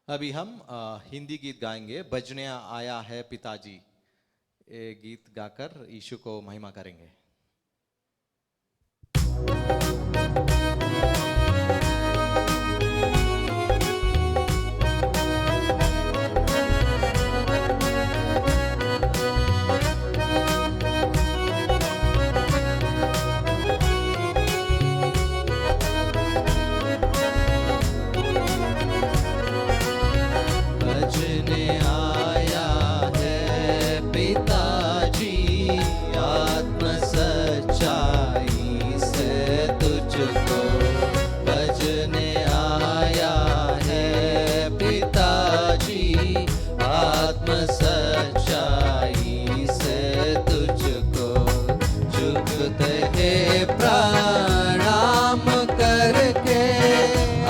अभी हम हिंदी गीत गाएंगे। बजने आया है पिताजी, ये गीत गाकर यीशु को महिमा करेंगे। बजने आया है पिताजी, आत्म सच्चाई से तुझको। बजने आया है पिताजी, आत्म सच्चाई से तुझको। झुकते हैं प्रणाम करके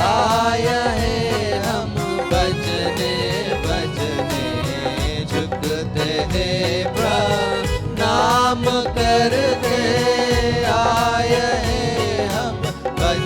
आया है हम बजने बजने। झुकते हैं प्रणाम करके आए हैं हम बजने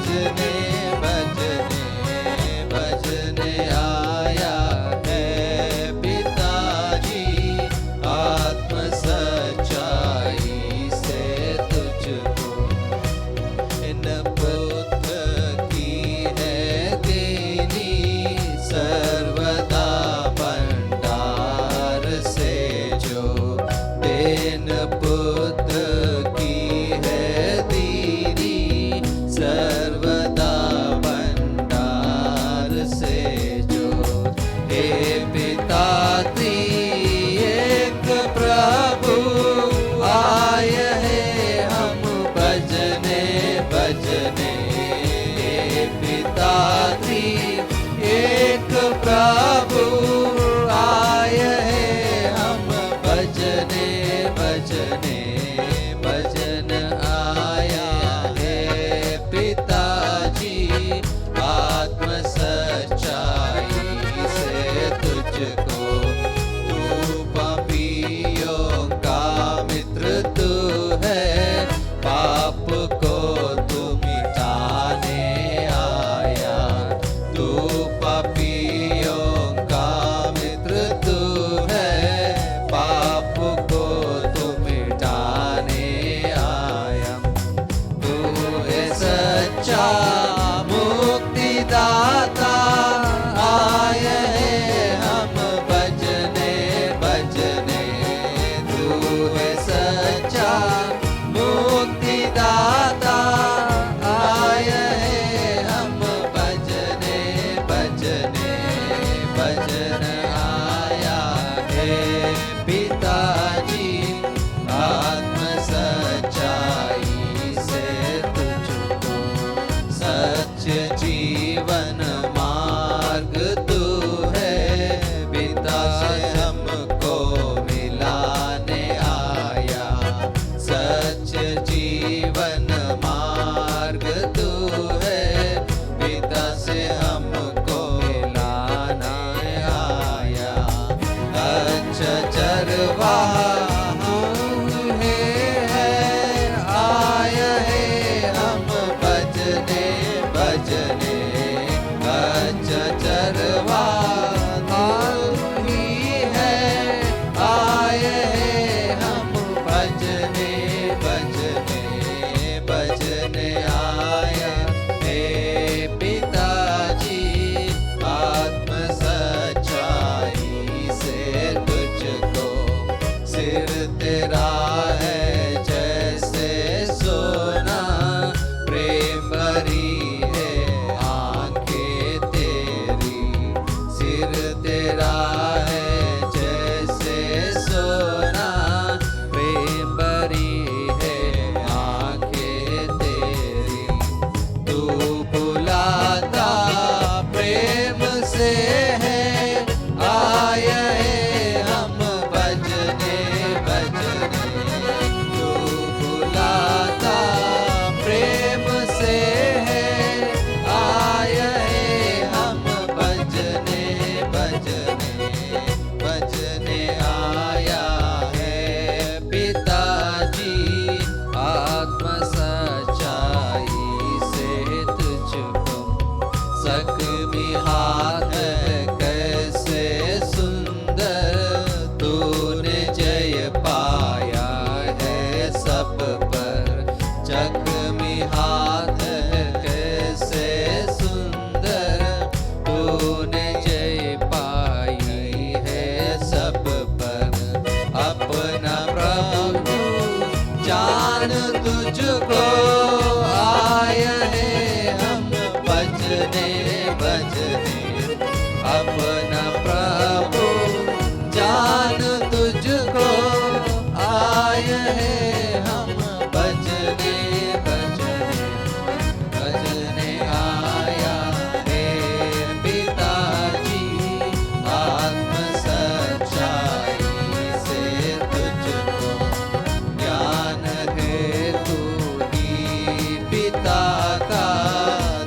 पिता का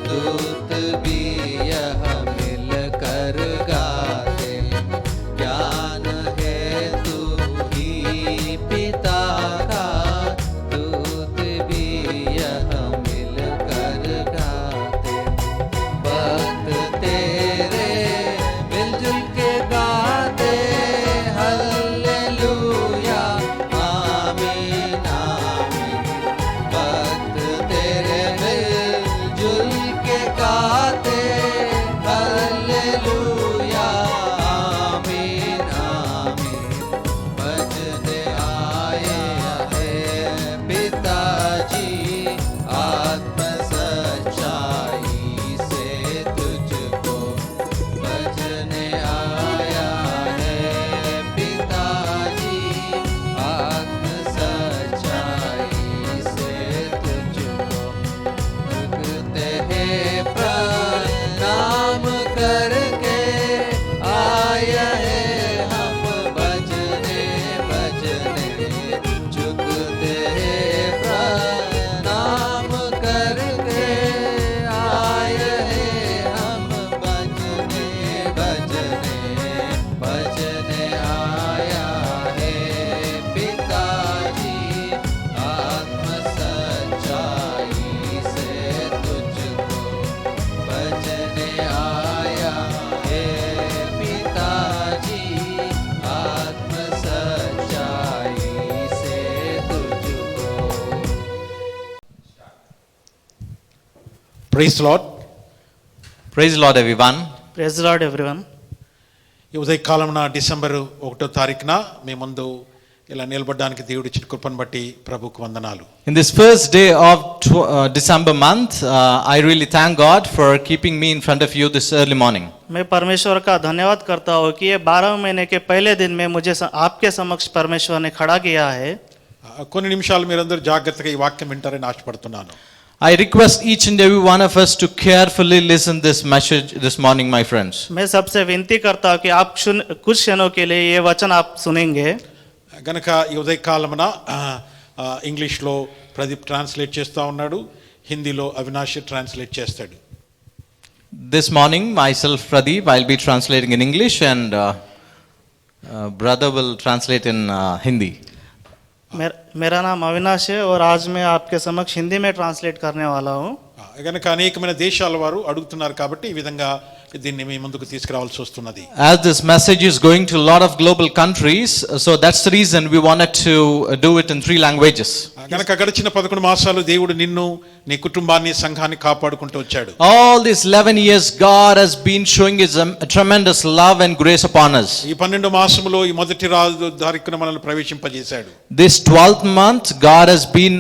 दूत भी यह मिलकर गाते, ज्ञान है तू ही पिता का दूत भी यह मिलकर गाते, भक्त तेरे मिलजुल के गाते, हालेलुया आमीन आमीन, भक्त तेरे मिलजुल के गाते, हालेलुया आमीन आमीन, भजने आए हैं पिताजी आत्म सच्चाई से तुझको, भजने आया है पिताजी आत्म सच्चाई से तुझको, झुकते हैं प्रणाम करके, आया है हम भजने भजने, झुकते हैं प्रणाम करके, आया है हम भजने भजने, भजने आया है पिताजी आत्म सच्चाई से तुझको, भजने आया है पिताजी आत्म सच्चाई से तुझको. Praise Lord. Praise the Lord everyone. Praise Lord everyone. ఈ ఉదయకాలం డిసెంబర్ 1వ తారీఖున మీ ముందు ఇలా నిలబడడానికి దేవుడు ఇచ్చిన కృపను బట్టి ప్రభుకు వందనాలు. In this first day of December month, I really thank God for keeping me in front of you this early morning. मैं परमेश्वर का धन्यवाद करता हूँ कि ये 12 महीने के पहले दिन में मुझे आपके समक्ष परमेश्वर ने खड़ा किया है. కొన్ని నిమిషాలు మీరందరూ జాగ్రత్తగా ఈ వాక్యం వింటారని ఆశపడుతున్నాను. I request each and every one of us to carefully listen this message this morning, my friends. मैं सबसे विनती करता हूँ कि आप कुछ क्षणों के लिए ये वचन आप सुनेंगे. గనక ఈ ఉదయకాలమున ఇంగ్లీష్లో ప్రదీప్ ట్రాన్స్లేట్ చేస్తూ ఉన్నాడు, హిందీలో అవినాష్ ట్రాన్స్లేట్ చేస్తాడు. This morning, myself, Pradeep, I'll be translating in English and brother will translate in Hindi. मेरा नाम अविनाश है और आज मैं आपके समक्ष हिंदी में ट्रांसलेट करने वाला हूँ. గనక అనేకమైన దేశాల వారు అడుగుతున్నారు కాబట్టి ఈ విధంగా దీన్ని మీ ముందుకు తీసుకురావాల్సి వస్తున్నది. As this message is going to a lot of global countries, so that's the reason we wanted to do it in 3 languages. గనక గడిచిన 11 మాసాలు దేవుడు నిన్ను నీ కుటుంబాన్ని సంఘాన్ని కాపాడుకుంటూ వచ్చాడు. All these 11 years God has been showing his tremendous love and grace upon us. ఈ 12 మాసములో ఈ మొదటి తారీఖున మనల్ని ప్రవేశింపజేశాడు. This 12th month God has been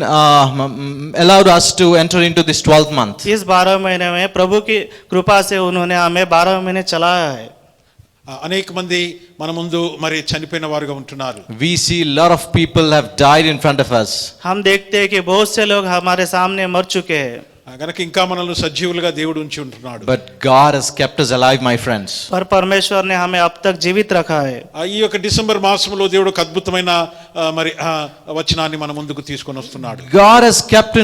allowed us to enter into this 12th month. इस 12 महीने में प्रभु की कृपा से उन्होंने हमें 12 महीने चलाया है. అనేక మంది మన ముందు మరి చనిపోయిన వారుగా ఉంటున్నారు. We see a lot of people have died in front of us. हम देखते हैं कि बहुत से लोग हमारे सामने मर चुके हैं. గనక ఇంకా మనల్ని సజీవులుగా దేవుడు ఉంచి ఉంటున్నాడు. But God has kept us alive, my friends. पर परमेश्वर ने हमें अब तक जीवित रखा है. ఈ యొక్క డిసెంబర్ మాసంలో దేవుడు ఒక అద్భుతమైన మరి వచనాన్ని మన ముందుకు తీసుకొని వస్తున్నాడు. God has kept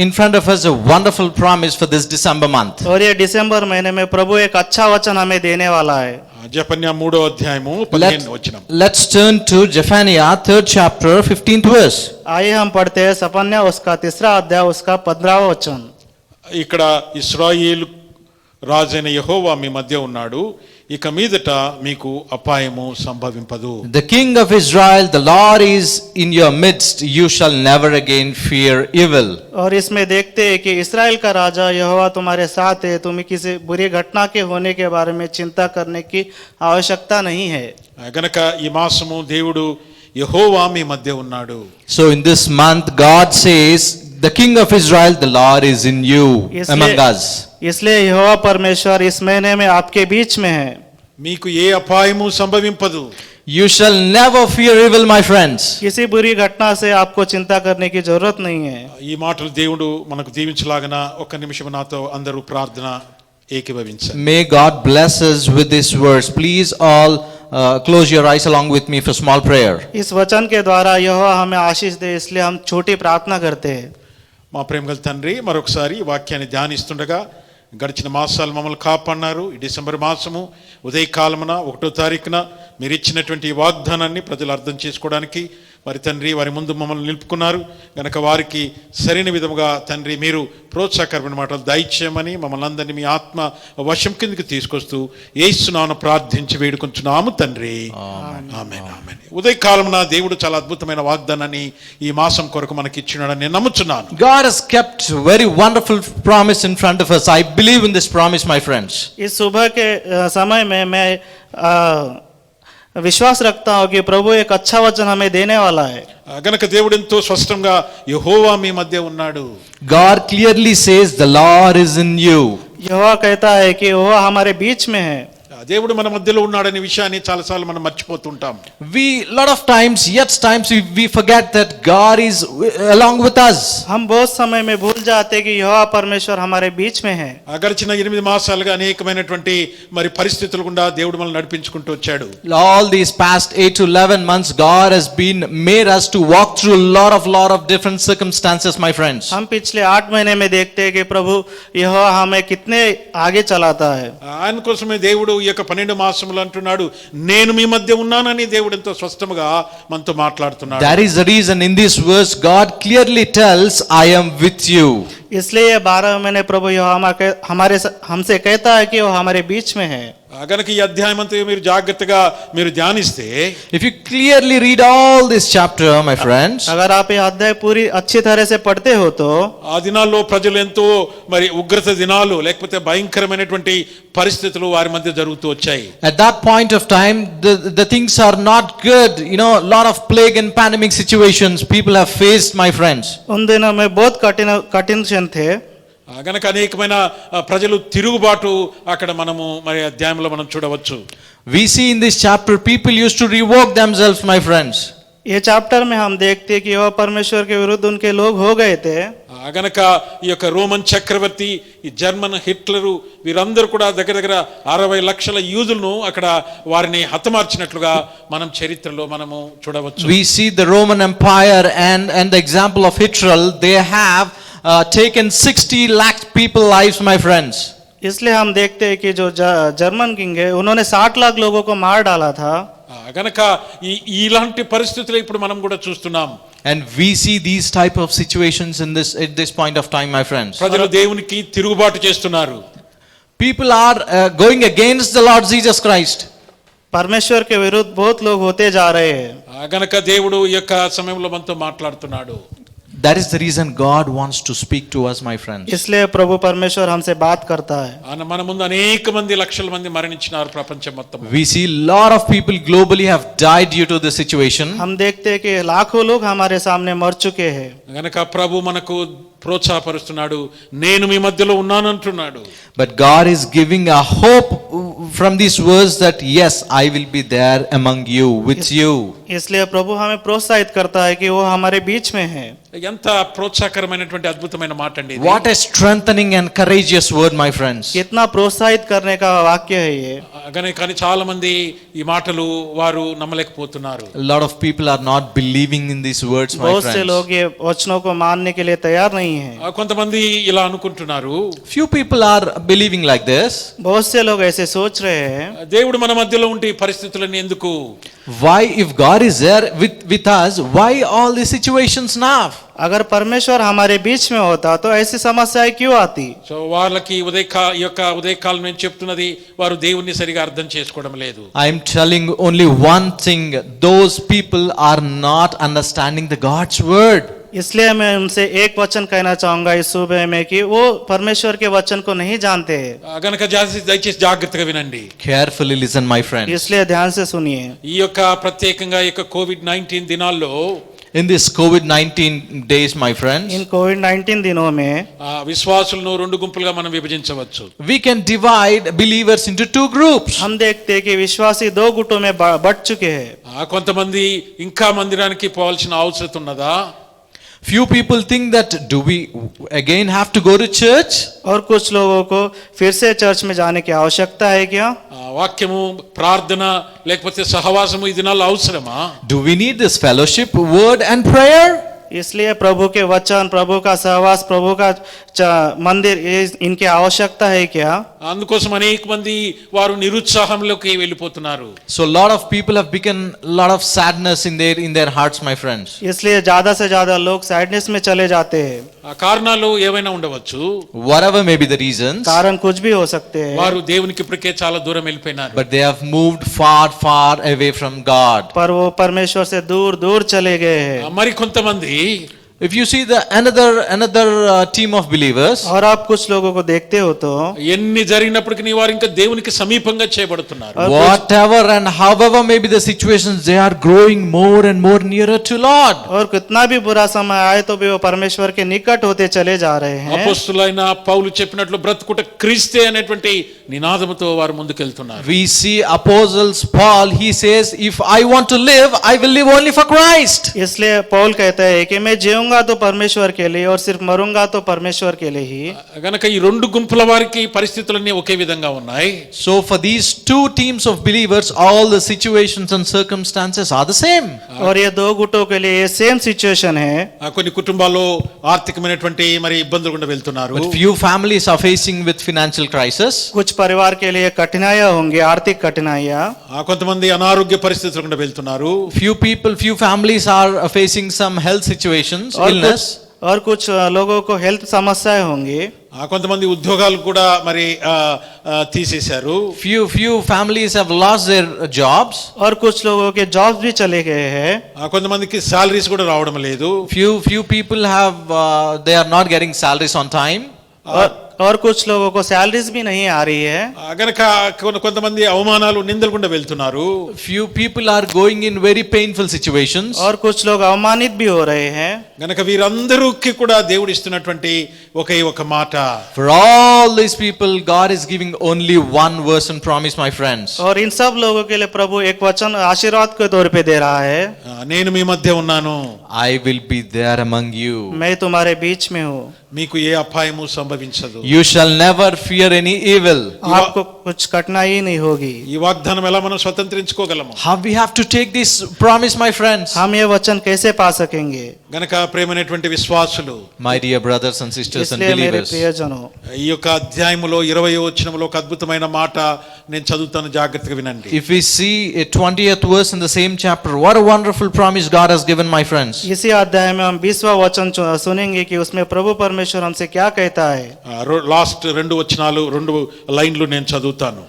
in front of us a wonderful promise for this December month. और ये दिसंबर महीने में प्रभु एक अच्छा वचन हमें देने वाला है. జెఫన్యా 3వ అధ్యాయము 15వ వచనం. Let's turn to Zephaniah 3rd chapter 15th verse. आइए हम पढ़ते हैं सपन्या उसका 3रा अध्याय उसका 15वां वचन. ఇక్కడ ఇశ్రాయేలు రాజైన యెహోవా మీ మధ్య ఉన్నాడు, ఇక మీదట మీకు అపాయము సంభవింపదు. The king of Israel, the Lord is in your midst, you shall never again fear evil. और इसमें देखते हैं कि इस्राएल का राजा यहोवा तुम्हारे साथ है, तुम्हें किसी बुरी घटना के होने के बारे में चिंता करने की आवश्यकता नहीं है. గనక ఈ మాసము దేవుడు యెహోవా మీ మధ్య ఉన్నాడు. So in this month God says, the king of Israel, the Lord is in you, among us. इसलिए यहोवा परमेश्वर इस महीने में आपके बीच में है. మీకు ఏ అపాయము సంభవింపదు. You shall never fear evil, my friends. किसी बुरी घटना से आपको चिंता करने की जरूरत नहीं है. ఈ మాటలు దేవుడు మనకు దీవించలాగన ఒక్క నిమిషం నాతో అందరూ ప్రార్థన ఏకీభవించండి. May God bless us with this verse. Please all close your eyes along with me for small prayer. इस वचन के द्वारा यहोवा हमें आशीष दे, इसलिए हम छोटी प्रार्थना करते हैं. మా ప్రేమగల తండ్రి, మరొకసారి ఈ వాక్యాన్ని ధ్యానిస్తుండగా గడిచిన మాసాలు మమ్మల్ని కాపాడినారు. ఈ డిసెంబర్ మాసము ఉదయకాలమున 1వ తారీఖున మీరు ఇచ్చినటువంటి ఈ వాగ్దానాన్ని ప్రజలు అర్థం చేసుకోవడానికి మరి తండ్రి వారి ముందు మమ్మల్ని నిలుపుకున్నారు గనక వారికి సరైన విధముగా తండ్రి మీరు ప్రోత్సాహకరమైన మాటలు దయచేయమని మమ్మల్ని అందరినీ మీ ఆత్మ వశం కిందకి తీసుకొస్తూ యేసు నామమున ప్రార్థించి వేడుకుంటున్నాము తండ్రి. ఆమేన్ ఆమేన్. ఉదయకాలమున దేవుడు చాలా అద్భుతమైన వాగ్దానాన్ని ఈ మాసం కొరకు మనకి ఇచ్చినాడని నేను నమ్ముచున్నాను. God has kept very wonderful promise in front of us. I believe in this promise, my friends. इस सुबह के समय में मैं विश्वास रखता हूँ कि प्रभु एक अच्छा वचन हमें देने वाला है. గనక దేవుడు ఎంతో స్పష్టంగా యెహోవా మీ మధ్య ఉన్నాడు. God clearly says the Lord is in you. यहोवा कहता है कि वह हमारे बीच में है. దేవుడు మన మధ్యలో ఉన్నాడనే విషయాన్ని చాలాసార్లు మనం మర్చిపోతుంటాం. We lot of times we forget that God is along with us. हम बहुत समय में भूल जाते हैं कि यहोवा परमेश्वर हमारे बीच में है. గడిచిన 8 మాసాలుగా అనేకమైనటువంటి మరి పరిస్థితులు గుండా దేవుడు మనల్ని నడిపించుకుంటూ వచ్చాడు. All these past 8 to 11 months God has been made us to walk through a lot of different circumstances, my friends. हम पिछले 8 महीने में देखते हैं कि प्रभु यहोवा हमें कितने आगे चलाता है. ఆయన కోసమే దేవుడు ఈ యొక్క 12 మాసములు అంటున్నాడు, నేను మీ మధ్య ఉన్నానని దేవుడు ఎంతో స్పష్టంగా మనతో మాట్లాడుతున్నాడు. That is the reason in this verse God clearly tells, I am with you. इसलिए ये 12 महीने प्रभु यहोवा हमसे कहता है कि वो हमारे बीच में है. గనక ఈ అధ్యాయం అంతా మీరు జాగ్రత్తగా మీరు ధ్యానిస్తే, If you clearly read all this chapter, my friends, अगर आप ये अध्याय पूरी अच्छी तरह से पढ़ते हो तो ఆ దినాల్లో ప్రజలు ఎంతో మరి ఉగ్రత దినాలు లేకపోతే భయంకరమైనటువంటి పరిస్థితులు వారి మధ్య జరుగుతూ వచ్చాయి. at that point of time the things are not good, lot of plague and pandemic situations people have faced, my friends. उन दिनों में बहुत कठिन क्षण थे. గనక అనేకమైన ప్రజలు తిరుగుబాటు అక్కడ మనము మరి అధ్యాయంలో మనం చూడవచ్చు. We see in this chapter people used to revoke themselves, my friends. ये चैप्टर में हम देखते हैं कि वह परमेश्वर के विरुद्ध उनके लोग हो गए थे. గనక ఈ యొక్క రోమన్ చక్రవర్తి, ఈ జర్మన్ హిట్లరు వీరందరూ కూడా దగ్గర 60 లక్షల యూదులను అక్కడ వారిని హతమార్చినట్లుగా మనం చరిత్రలో మనము చూడవచ్చు. We see the Roman Empire and the example of Hitler. They have taken 60 lakh people lives, my friends. इसलिए हम देखते हैं कि जो जर्मन किंग है उन्होंने 60 लाख लोगों को मार डाला था. గనక ఇలాంటి పరిస్థితులు ఇప్పుడు మనం కూడా చూస్తున్నాం. And we see these type of situations at this point of time, my friends. ప్రజలు దేవునికి తిరుగుబాటు చేస్తున్నారు. People are going against the Lord Jesus Christ. परमेश्वर के विरुद्ध बहुत लोग होते जा रहे हैं. గనక దేవుడు ఈ యొక్క సమయంలో మనతో మాట్లాడుతున్నాడు. That is the reason God wants to speak to us, my friends. इसलिए प्रभु परमेश्वर हमसे बात करता है. మన ముందు అనేక మంది లక్షల మంది మరణించినారు ప్రపంచం మొత్తం. We see lot of people globally have died due to the situation. हम देखते हैं कि लाखों लोग हमारे सामने मर चुके हैं. గనక ప్రభు మనకు ప్రోత్సాహపరుస్తున్నాడు, నేను మీ మధ్యలో ఉన్నానంటున్నాడు. But God is giving a hope from this verse that yes, I will be there among you, with you. इसलिए प्रभु हमें प्रोत्साहित करता है कि वो हमारे बीच में है. ఎంత ప్రోత్సాహకరమైనటువంటి అద్భుతమైన మాట అండి ఇది. What a strengthening and courageous word, my friends. कितना प्रोत्साहित करने का वाक्य है ये. కానీ చాలా మంది ఈ మాటలు వారు నమ్మలేకపోతున్నారు. A lot of people are not believing in these words, my बहुत से friends. लोग ये वचनों को मानने के लिए तैयार नहीं है. కొంతమంది ఇలా అనుకుంటున్నారు, Few people are believing like this. बहुत से लोग ऐसे सोच रहे हैं, దేవుడు మన మధ్యలో ఉంటే ఈ పరిస్థితులన్నీ ఎందుకు? Why, if God is there with us, why all these situations now? अगर परमेश्वर हमारे बीच में होता तो ऐसी समस्याएं क्यों आती. సో వాళ్ళకి ఉదయకాలం నేను చెప్తున్నది, వారు దేవుణ్ణి సరిగా అర్థం చేసుకోవడం లేదు. I am telling only one thing, those people are not understanding the God's word. इसलिए मैं उनसे एक वचन कहना चाहूंगा इस सुबह में कि वो परमेश्वर के वचन को नहीं जानते हैं. గనక దయచేసి జాగ్రత్తగా వినండి. Carefully listen, my friends. इसलिए ध्यान से सुनिए. ఈ యొక్క ప్రత్యేకంగా ఈ యొక్క కోవిడ్-19 దినాల్లో, In this COVID-19 days, my friends, इन कोविड-19 दिनों में విశ్వాసులను 2 గుంపులుగా మనం విభజించవచ్చు. we can divide believers into 2 groups. हम देखते हैं कि विश्वासी 2 गुटों में बट चुके हैं. కొంతమంది ఇంకా మందిరానికి పోవాల్సిన అవసరం ఉన్నదా? Few people think that do we again have to go to church? और कुछ लोगों को फिर से चर्च में जाने की आवश्यकता है क्या? వాక్యము, ప్రార్థన లేకపోతే సహవాసము ఈ దినాల్లో అవసరమా? Do we need this fellowship, word and prayer? इसलिए प्रभु के वचन, प्रभु का सहवास, प्रभु का मंदिर, ये इनकी आवश्यकता है क्या? అందుకోసం అనేక మంది వారు నిరుత్సాహంలోకి వెళ్ళిపోతున్నారు. So a lot of people have become a lot of sadness in their hearts, my friends. इसलिए ज्यादा से ज्यादा लोग सैडनेस में चले जाते हैं. ఆ కారణాలు ఏవైనా ఉండవచ్చు. Whatever may be the reasons, कारण कुछ भी हो सकते हैं. వారు దేవునికి ఇప్పటికే చాలా దూరం వెళ్ళిపోయినారు. but they have moved far, far away from God. पर वो परमेश्वर से दूर दूर चले गए हैं. మరి కొంతమంది If you see the another team of believers, और आप कुछ लोगों को देखते हो तो ఎన్ని జరిగినప్పటికీ వారు ఇంకా దేవునికి సమీపంగా చేయబడుతున్నారు. whatever and however may be the situations, they are growing more and more nearer to Lord. और कितना भी बुरा समय आए तो भी वो परमेश्वर के निकट होते चले जा रहे हैं. అపొస్తలులైన పౌలు చెప్పినట్లు బ్రతుకుట క్రీస్తే అనేటువంటి నినాదముతో వారు ముందుకెళ్తున్నారు. We see apostles Paul, he says, if I want to live, I will live only for Christ. इसलिए पौल कहता है कि मैं जीऊंगा तो परमेश्वर के लिए और सिर्फ मरूंगा तो परमेश्वर के लिए ही. గనక ఈ రెండు గుంపుల వారికి పరిస్థితులన్నీ ఒకే విధంగా ఉన్నాయి. So for these two teams of believers, all the situations and circumstances are the same. और ये दो गुटों के लिए ये सेम सिचुएशन है. కొన్ని కుటుంబాల్లో ఆర్థికమైనటువంటి మరి ఇబ్బందులు గుండా వెళ్తున్నారు. But few families are facing with financial crisis. कुछ परिवार के लिए कठिनाइयां होंगी, आर्थिक कठिनाइयां. కొంతమంది అనారోగ్య పరిస్థితులు గుండా వెళ్తున్నారు. Few families are facing some health situations, illness. और कुछ लोगों को हेल्थ समस्याएं होंगी. కొంతమంది ఉద్యోగాలు కూడా మరి తీసేశారు. Few families have lost their jobs. और कुछ लोगों के जॉब्स भी चले गए हैं. కొంతమందికి సాలరీస్ కూడా రావడం లేదు. Few people have they are not getting salaries on time. और कुछ लोगों को सैलरीज भी नहीं आ रही है. గనక కొంతమంది అవమానాలు నిందలు గుండా వెళ్తున్నారు. Few people are going in very painful situations. और कुछ लोग అవమానిत भी हो रहे हैं. గనక వీరందరికీ కూడా దేవుడు ఇస్తున్నటువంటి ఒకే ఒక మాట. For all these people, God is giving only one verse and promise, my friends. और इन सब लोगों के लिए प्रभु एक वचन आशीर्वाद के तौर पे दे रहा है. నేను మీ మధ్య ఉన్నాను. I will be there among you. मैं तुम्हारे बीच में हूँ. మీకు ఏ అపాయము సంభవించదు. You shall never fear any evil. आपको कुछ कठिनाई नहीं होगी. ఈ వాగ్దానం ఎలా మనం స్వతంత్రించుకోగలము? How we have to take this promise, my friends? हम ये वचन कैसे पा सकेंगे? గనక ప్రేమైనటువంటి విశ్వాసులు, My dear brothers and sisters and इसलिए मेरे believers, प्रियजनों, ఈ యొక్క అధ్యాయములో 20వ వచనములో ఒక అద్భుతమైన మాట నేను చదువుతాను, జాగ్రత్తగా వినండి. if we see a 20th verse in the same chapter, what a wonderful promise God has given, my friends. इसी अध्याय में हम 20वां वचन सुनेंगे कि उसमें प्रभु परमेश्वर हमसे क्या कहता है. లాస్ట్ రెండు వచనాలు, రెండు లైన్లు నేను చదువుతాను.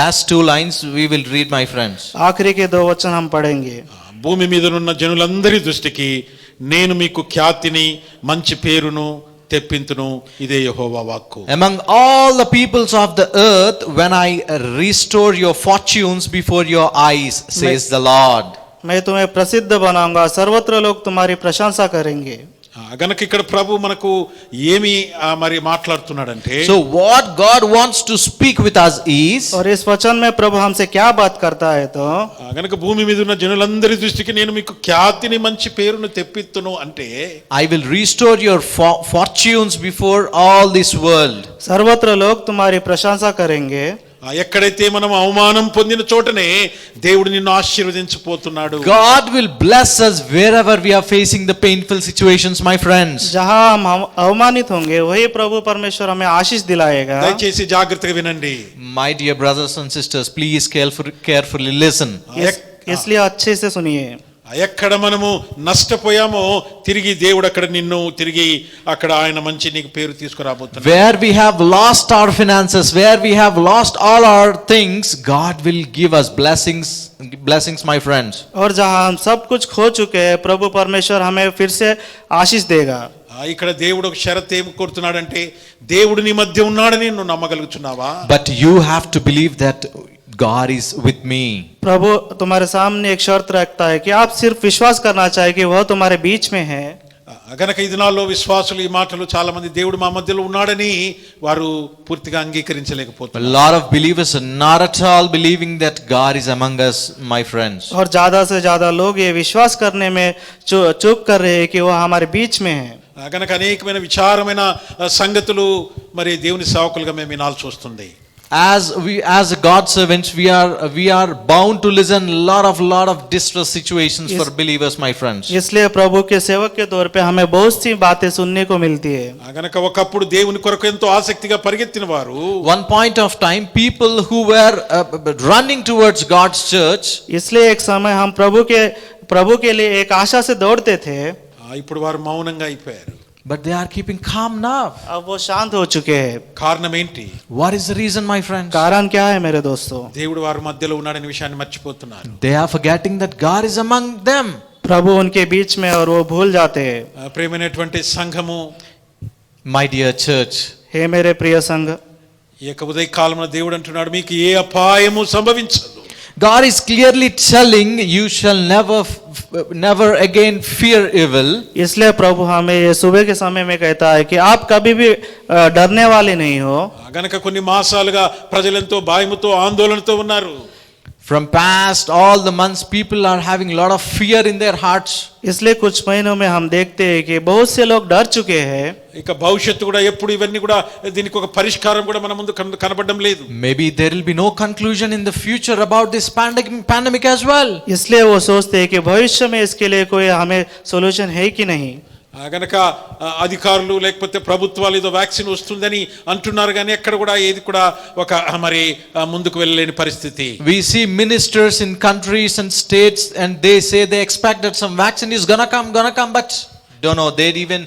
Last two lines we will read, my friends. आखिरी के 2 वचन हम पढ़ेंगे. భూమి మీద ఉన్న జనులందరి దృష్టికి నేను మీకు ఖ్యాతిని మంచి పేరును తెప్పింతును, ఇదే యెహోవా వాక్కు. Among all the peoples of the earth, when I restore your fortunes before your eyes, says the Lord. मैं तुम्हें प्रसिद्ध बनाऊंगा, सर्वत्र लोग तुम्हारी प्रशंसा करेंगे. గనక ఇక్కడ ప్రభు మనకు ఏమి మరి మాట్లాడుతున్నాడంటే, So what God wants to speak with us is, और इस वचन में प्रभु हमसे क्या बात करता है तो గనక భూమి మీద ఉన్న జనులందరి దృష్టికి నేను మీకు ఖ్యాతిని మంచి పేరును తెప్పిత్తును అంటే, I will restore your fortunes before all this world. सर्वत्र लोग तुम्हारी प्रशंसा करेंगे. ఎక్కడైతే మనం అవమానం పొందిన చోటనే దేవుడు నిన్ను ఆశీర్వదించబోతున్నాడు. God will bless us wherever we are facing the painful situations, my friends. जहाँ हम अवमानित होंगे वही प्रभु परमेश्वर हमें आशीष दिलाएगा. దయచేసి జాగ్రత్తగా వినండి. My dear brothers and sisters, please carefully listen. इसलिए अच्छे से सुनिए. ఎక్కడ మనము నష్టపోయామో తిరిగి దేవుడు అక్కడ నిన్ను తిరిగి అక్కడ ఆయన మంచి నీకు పేరు తీసుకురాబోతున్నాడు. Where we have lost our finances, where we have lost all our things, God will give us blessings, my friends. और जहाँ हम सब कुछ खो चुके हैं प्रभु परमेश्वर हमें फिर से आशीष देगा. ఇక్కడ దేవుడు ఒక షరతు ఏం కోరుతున్నాడంటే, దేవుడు నీ మధ్య ఉన్నాడని నువ్వు నమ్మగలుగుతున్నావా? But you have to believe that God is with me. प्रभु तुम्हारे सामने एक शर्त रखता है कि आप सिर्फ विश्वास करना चाहिए कि वह तुम्हारे बीच में है. గనక ఈ దినాల్లో విశ్వాసులు ఈ మాటలు చాలా మంది దేవుడు మా మధ్యలో ఉన్నాడని వారు పూర్తిగా A అంగీకరించలేకపోతున్నారు. lot of believers are not at all believing that God is among us, my friends. और ज्यादा से ज्यादा लोग ये विश्वास करने में चूक कर रहे हैं कि वह हमारे बीच में है. గనక అనేకమైన విచారమైన సంగతులు మరి దేవుని సేవకులుగా మేము వినాల్సి వస్తుంది. as God's servants, we are bound to listen lot of distress situations for believers, my friends. इसलिए प्रभु के सेवक के तौर पे हमें बहुत सी बातें सुनने को मिलती है. గనక ఒకప్పుడు దేవుని కొరకు ఎంతో ఆసక్తిగా పరిగెత్తిన వారు One point of time, people who were running towards God's church, इसलिए एक समय हम प्रभु के लिए एक आशा से दौड़ते थे. ఇప్పుడు వారు మౌనంగా అయిపోయారు. but they are keeping calm now. अब वो शांत हो चुके हैं. కారణం ఏంటి? What is the reason, my friends? कारण क्या है मेरे दोस्तों? దేవుడు వారి మధ్యలో ఉన్నాడనే విషయాన్ని మర్చిపోతున్నారు. They are forgetting that God is among them. प्रभु उनके बीच में और वो भूल जाते हैं. ప్రేమైనటువంటి సంఘము, My dear church, हे मेरे प्रिय संघ, ఈ యొక్క ఉదయకాలంలో దేవుడు అంటున్నాడు మీకు ఏ అపాయము సంభవించదు. God is clearly telling you shall never again fear evil. इसलिए प्रभु हमें ये सुबह के समय में कहता है कि आप कभी भी डरने वाले नहीं हो. గనక కొన్ని మాసాలుగా ప్రజలెంతో భయముతో ఆందోళనతో ఉన్నారు. From past all the months, people are having a lot of fear in their hearts. इसलिए कुछ महीनों में हम देखते हैं कि बहुत से लोग डर चुके हैं. ఇక భవిష్యత్తు కూడా ఎప్పుడు ఇవన్నీ కూడా దీనికి ఒక పరిష్కారం కూడా మన ముందు కనబడడం లేదు. Maybe there will be no conclusion in the future about this pandemic as well. इसलिए वो सोचते हैं कि भविष्य में इसके लिए कोई हमें सॉल्यूशन है कि नहीं. గనక అధికారులు లేకపోతే ప్రభుత్వాలు ఏదో వ్యాక్సిన్ వస్తుందని అంటున్నారు కానీ ఎక్కడ కూడా ఏది కూడా ఒక మరి ముందుకు వెళ్ళలేని పరిస్థితి. We see ministers in countries and states and they say they expect that some vaccine is gonna come, but don't know, they even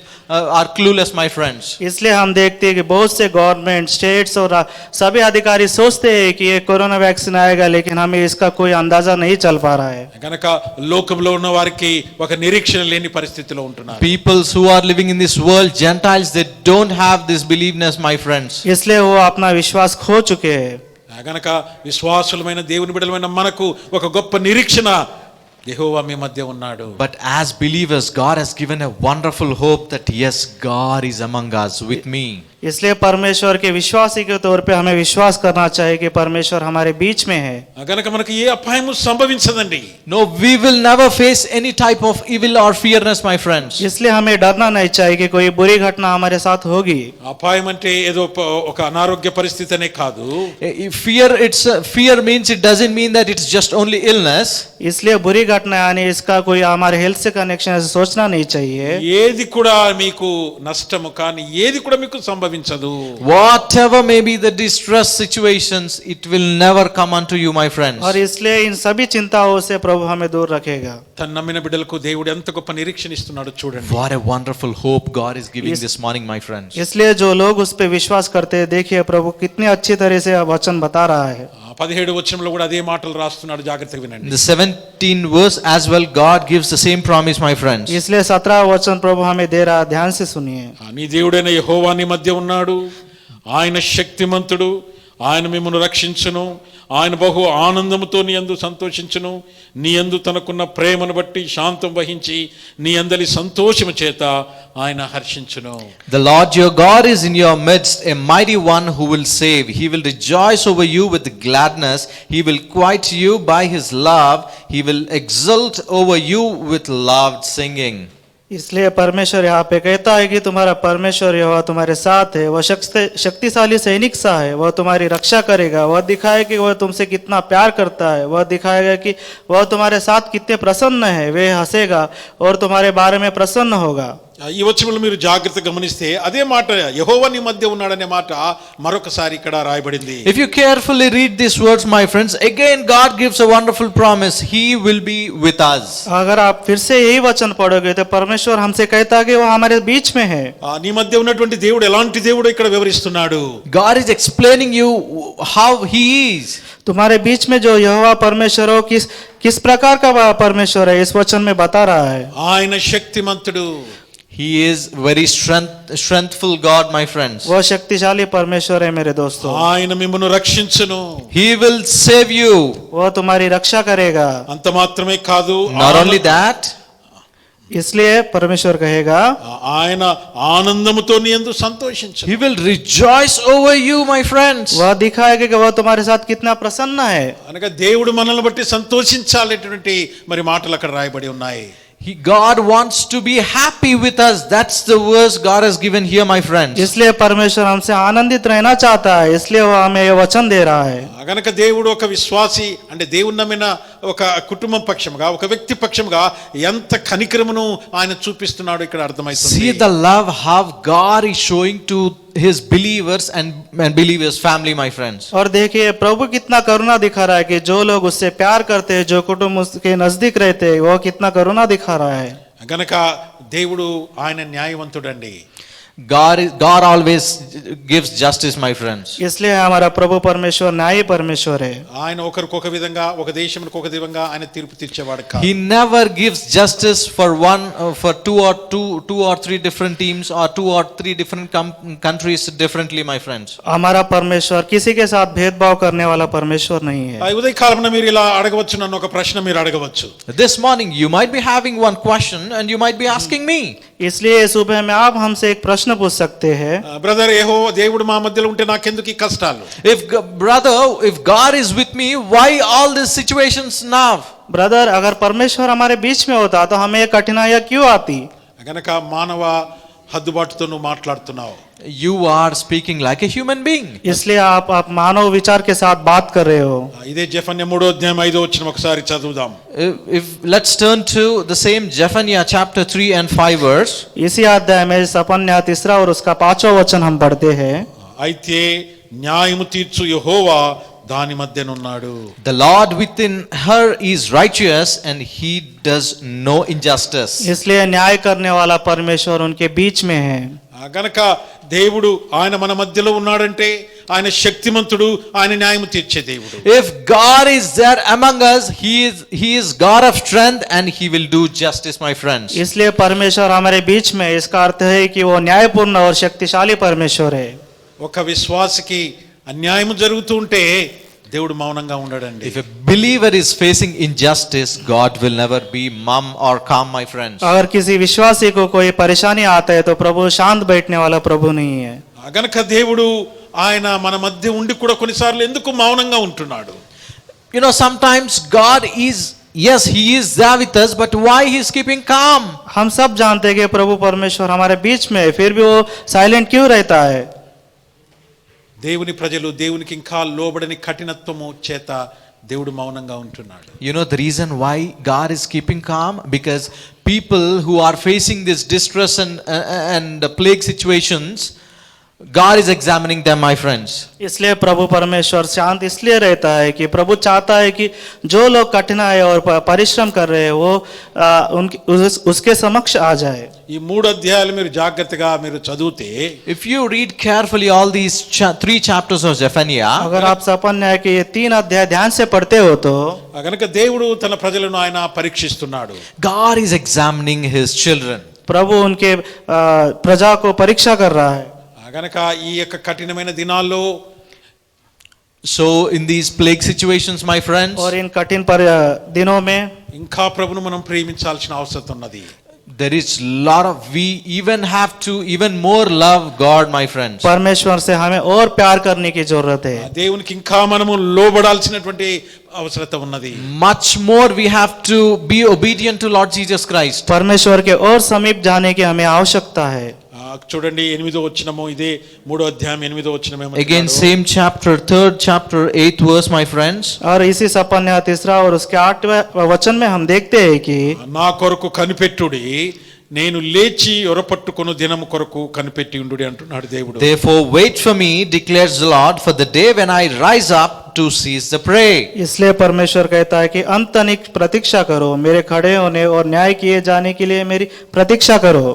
are clueless, my friends. इसलिए हम देखते हैं कि बहुत से गवर्नमेंट, स्टेट्स और सभी अधिकारी सोचते हैं कि ये कोरोना वैक्सीन आएगा, लेकिन हमें इसका कोई अंदाजा नहीं चल पा रहा है. గనక లోకంలో ఉన్న వారికి ఒక నిరీక్షణ లేని పరిస్థితిలో ఉంటున్నారు. Peoples who are living in this world, Gentiles, they don't have this believeness, my friends. इसलिए वो अपना विश्वास खो चुके हैं. గనక విశ్వాసులమైన దేవుని బిడ్డలమైన మనకు ఒక గొప్ప నిరీక్షణ యెహోవా మీ మధ్య ఉన్నాడు. But as believers, God has given a wonderful hope that yes, God is among us with me. इसलिए परमेश्वर के विश्वासी के तौर पे हमें विश्वास करना चाहिए कि परमेश्वर हमारे बीच में है. గనక మనకు ఏ అపాయము సంభవించదండి. No, we will never face any type of evil or fearness, my friends. इसलिए हमें डरना नहीं चाहिए कि कोई बुरी घटना हमारे साथ होगी. అపాయం అంటే ఏదో ఒక అనారోగ్య పరిస్థితి అనే కాదు. Fear means it doesn't mean that it's just only illness. इसलिए बुरी घटना यानी इसका कोई हमारे हेल्थ से कनेक्शन ऐसे सोचना नहीं चाहिए. ఏది కూడా మీకు నష్టము కానీ ఏది కూడా మీకు సంభవించదు. Whatever may be the distress situations, it will never come unto you, my friends. और इसलिए इन सभी चिंताओं से प्रभु हमें दूर रखेगा. తన నమ్మిన బిడ్డలకు దేవుడు ఎంత గొప్ప నిరీక్షణ ఇస్తున్నాడో చూడండి. What a wonderful hope God is giving this morning, my friends. इसलिए जो लोग उस पे विश्वास करते हैं, देखिए प्रभु कितनी अच्छी तरह से वचन बता रहा है. 17 వచనంలో కూడా అదే మాటలు రాస్తున్నాడు, జాగ్రత్తగా In వినండి. the 17th verse as well, God gives the same promise, my friends. इसलिए 17 वचन प्रभु हमें दे रहा है, ध्यान से सुनिए. నీ దేవుడైన యెహోవా నీ మధ్య ఉన్నాడు, ఆయన శక్తిమంతుడు, ఆయన మిమ్మల్ని రక్షించును, ఆయన బహు ఆనందముతో నీ యందు సంతోషించును, నీ యందు తనకున్న ప్రేమను బట్టి శాంతం వహించి నీ అందరి సంతోషము చేత ఆయన హర్షించును. The Lord your God is in your midst, a mighty one who will save. He will rejoice over you with gladness. He will quiet you by his love. He will exult over you with loud singing. इसलिए परमेश्वर यहाँ पे कहता है कि तुम्हारा परमेश्वर यहोवा तुम्हारे साथ है. वह शक्तिशाली सैनिक सा है. वह तुम्हारी रक्षा करेगा. वह दिखाए कि वह तुमसे कितना प्यार करता है. वह दिखाएगा कि वह तुम्हारे साथ कितने प्रसन्न है. वह हंसेगा और तुम्हारे बारे में प्रसन्न होगा. ఈ వచనంలో మీరు జాగ్రత్తగా గమనిస్తే అదే మాట యెహోవా నీ మధ్య ఉన్నాడనే మాట మరొకసారి ఇక్కడ రాయబడింది. If you carefully read these words, my friends, again God gives a wonderful promise. He will be with us. अगर आप फिर से यही वचन पढ़ोगे तो परमेश्वर हमसे कहता है कि वह हमारे बीच में है. నీ మధ్య ఉన్నటువంటి దేవుడు ఎలాంటి దేవుడు ఇక్కడ వివరిస్తున్నాడు. God is explaining you how he is. तुम्हारे बीच में जो यहोवा परमेश्वर हो, किस प्रकार का परमेश्वर है, इस वचन में बता रहा है. ఆయన శక్తిమంతుడు. He is very strengthful God, my friends. वह शक्तिशाली परमेश्वर है मेरे दोस्तों. ఆయన మిమ్మల్ని రక్షించును. He will save you. वह तुम्हारी रक्षा करेगा. అంత మాత్రమే కాదు, Not only that, इसलिए परमेश्वर कहेगा ఆయన ఆనందముతో నీ యందు సంతోషించును. he will rejoice over you, my friends. वह दिखाएगा कि वह तुम्हारे साथ कितना प्रसन्न है. అనగా దేవుడు మనల్ని బట్టి సంతోషించాలనేటువంటి మరి మాటలు అక్కడ రాయబడి ఉన్నాయి. God wants to be happy with us. That's the verse God has given here, my friends. इसलिए परमेश्वर हमसे आनंदित रहना चाहता है, इसलिए वो हमें ये वचन दे रहा है. గనక దేవుడు ఒక విశ్వాసి అంటే దేవుని నమ్మిన ఒక కుటుంబం పక్షముగా ఒక వ్యక్తి పక్షముగా ఎంత కనికరమును ఆయన చూపిస్తున్నాడు ఇక్కడ See అర్థమవుతుంది. the love how God is showing to his believers and believers family, my friends. और देखिए प्रभु कितना करुणा दिखा रहा है कि जो लोग उससे प्यार करते हैं, जो कुटुंब उसके नजदीक रहते हैं, वो कितना करुणा दिखा रहा है. గనక దేవుడు ఆయన న్యాయవంతుడండి. God always gives justice, my friends. इसलिए हमारा प्रभु परमेश्वर न्यायी परमेश्वर है. ఆయన ఒకరికొక విధంగా ఒక దేశమునికి ఒక విధంగా ఆయన తీర్పు తీర్చేవాడు కాదు. He never gives justice for for two or three different teams or two or three different countries differently, my friends. हमारा परमेश्वर किसी के साथ भेदभाव करने वाला परमेश्वर नहीं है. ఆ ఉదయకాలమున మీరు ఇలా అడగవచ్చు, నన్ను ఒక ప్రశ్న మీరు అడగవచ్చు. This morning you might be having one question and you might be asking me. इसलिए सुबह में आप हमसे एक प्रश्न पूछ सकते हैं. బ్రదర్ ఏహో దేవుడు మా మధ్యలో ఉంటే నాకెందుకు ఈ కష్టాలు? If God is with me, why all these situations now? Brother, अगर परमेश्वर हमारे बीच में होता तो हमें ये कठिनाइयां क्यों आती? గనక మానవ హద్దుబాటుతో నువ్వు మాట్లాడుతున్నావు. You are speaking like a human being. इसलिए आप मानव विचार के साथ बात कर रहे हो. ఇదే జెఫన్య 3వ అధ్యాయం 5వ వచనం ఒకసారి చదువుదాం. If let's turn to the same Zephaniah chapter 3 and 5 verse. इसी अध्याय में सपन्या 3 और उसका 5वां वचन हम पढ़ते हैं. అయితే న్యాయము తీర్చు యెహోవా దాని మధ్యనున్నాడు. The Lord within her is righteous and he does no injustice. इसलिए न्याय करने वाला परमेश्वर उनके बीच में है. గనక దేవుడు ఆయన మన మధ్యలో ఉన్నాడంటే ఆయన శక్తిమంతుడు, ఆయన న్యాయము తీర్చే దేవుడు. If God is there among us, he is God of strength and he will do justice, my friends. इसलिए परमेश्वर हमारे बीच में, इसका अर्थ है कि वो न्यायपूर्ण और शक्तिशाली परमेश्वर है. ఒక విశ్వాసికి అన్యాయము జరుగుతూ ఉంటే దేవుడు మౌనంగా ఉండడండి. If a believer is facing injustice, God will never be mum or calm, my friends. अगर किसी विश्वासी को कोई परेशानी आता है तो प्रभु शांत बैठने वाला प्रभु नहीं है. గనక దేవుడు ఆయన మన మధ్య ఉండి కూడా కొన్నిసార్లు ఎందుకు మౌనంగా ఉంటున్నాడు? You know, sometimes God is, yes, he is there with us, but why he is keeping calm? हम सब जानते हैं कि प्रभु परमेश्वर हमारे बीच में है, फिर भी वो साइलेंट क्यों रहता है? దేవుని ప్రజలు దేవునికి ఇంకా లోబడని కఠినత్వము చేత దేవుడు మౌనంగా ఉంటున్నాడు. You know the reason why God is keeping calm? Because people who are facing this distress and plague situations, God is examining them, my friends. इसलिए प्रभु परमेश्वर शांत इसलिए रहता है कि प्रभु चाहता है कि जो लोग कठिनाई और परिश्रम कर रहे हैं वो उसके समक्ष आ जाए. ఈ 3 అధ్యాయాలు మీరు జాగ్రత్తగా మీరు చదివితే, If you read carefully all these 3 chapters of Zephaniah, अगर आप सपन्या के ये 3 अध्याय ध्यान से पढ़ते हो तो గనక దేవుడు తన ప్రజలను ఆయన పరీక్షిస్తున్నాడు. God is examining his children. प्रभु उनके प्रजा को परीक्षा कर रहा है. గనక ఈ యొక్క కఠినమైన దినాల్లో, So in these plague situations, my friends, और इन कठिन दिनों में ఇంకా ప్రభును మనం ప్రేమించాల్సిన అవసరం ఉన్నది. there is lot of, we even have to even more love God, my friends. परमेश्वर से हमें और प्यार करने की जरूरत है. దేవునికి ఇంకా మనము లోబడాల్సినటువంటి అవసరత ఉన్నది. Much more we have to be obedient to Lord Jesus Christ. परमेश्वर के और समीप जाने की हमें आवश्यकता है. చూడండి 8వ వచనము, ఇదే 3వ అధ్యాయం 8వ వచనం. Again same chapter, 3rd chapter, 8th verse, my friends. और इसी सपन्या 3 और उसके 8वें वचन में हम देखते हैं कि నా కొరకు కనిపెట్టుడి, నేను లేచి ఒరపట్టుకొను దినము కొరకు కనిపెట్టి ఉండుడి అంటున్నాడు దేవుడు. Therefore wait for me, declares the Lord, for the day when I rise up to seize the prey. इसलिए परमेश्वर कहता है कि अंत तक प्रतीक्षा करो, मेरे खड़े होने और न्याय किए जाने के लिए मेरी प्रतीक्षा करो.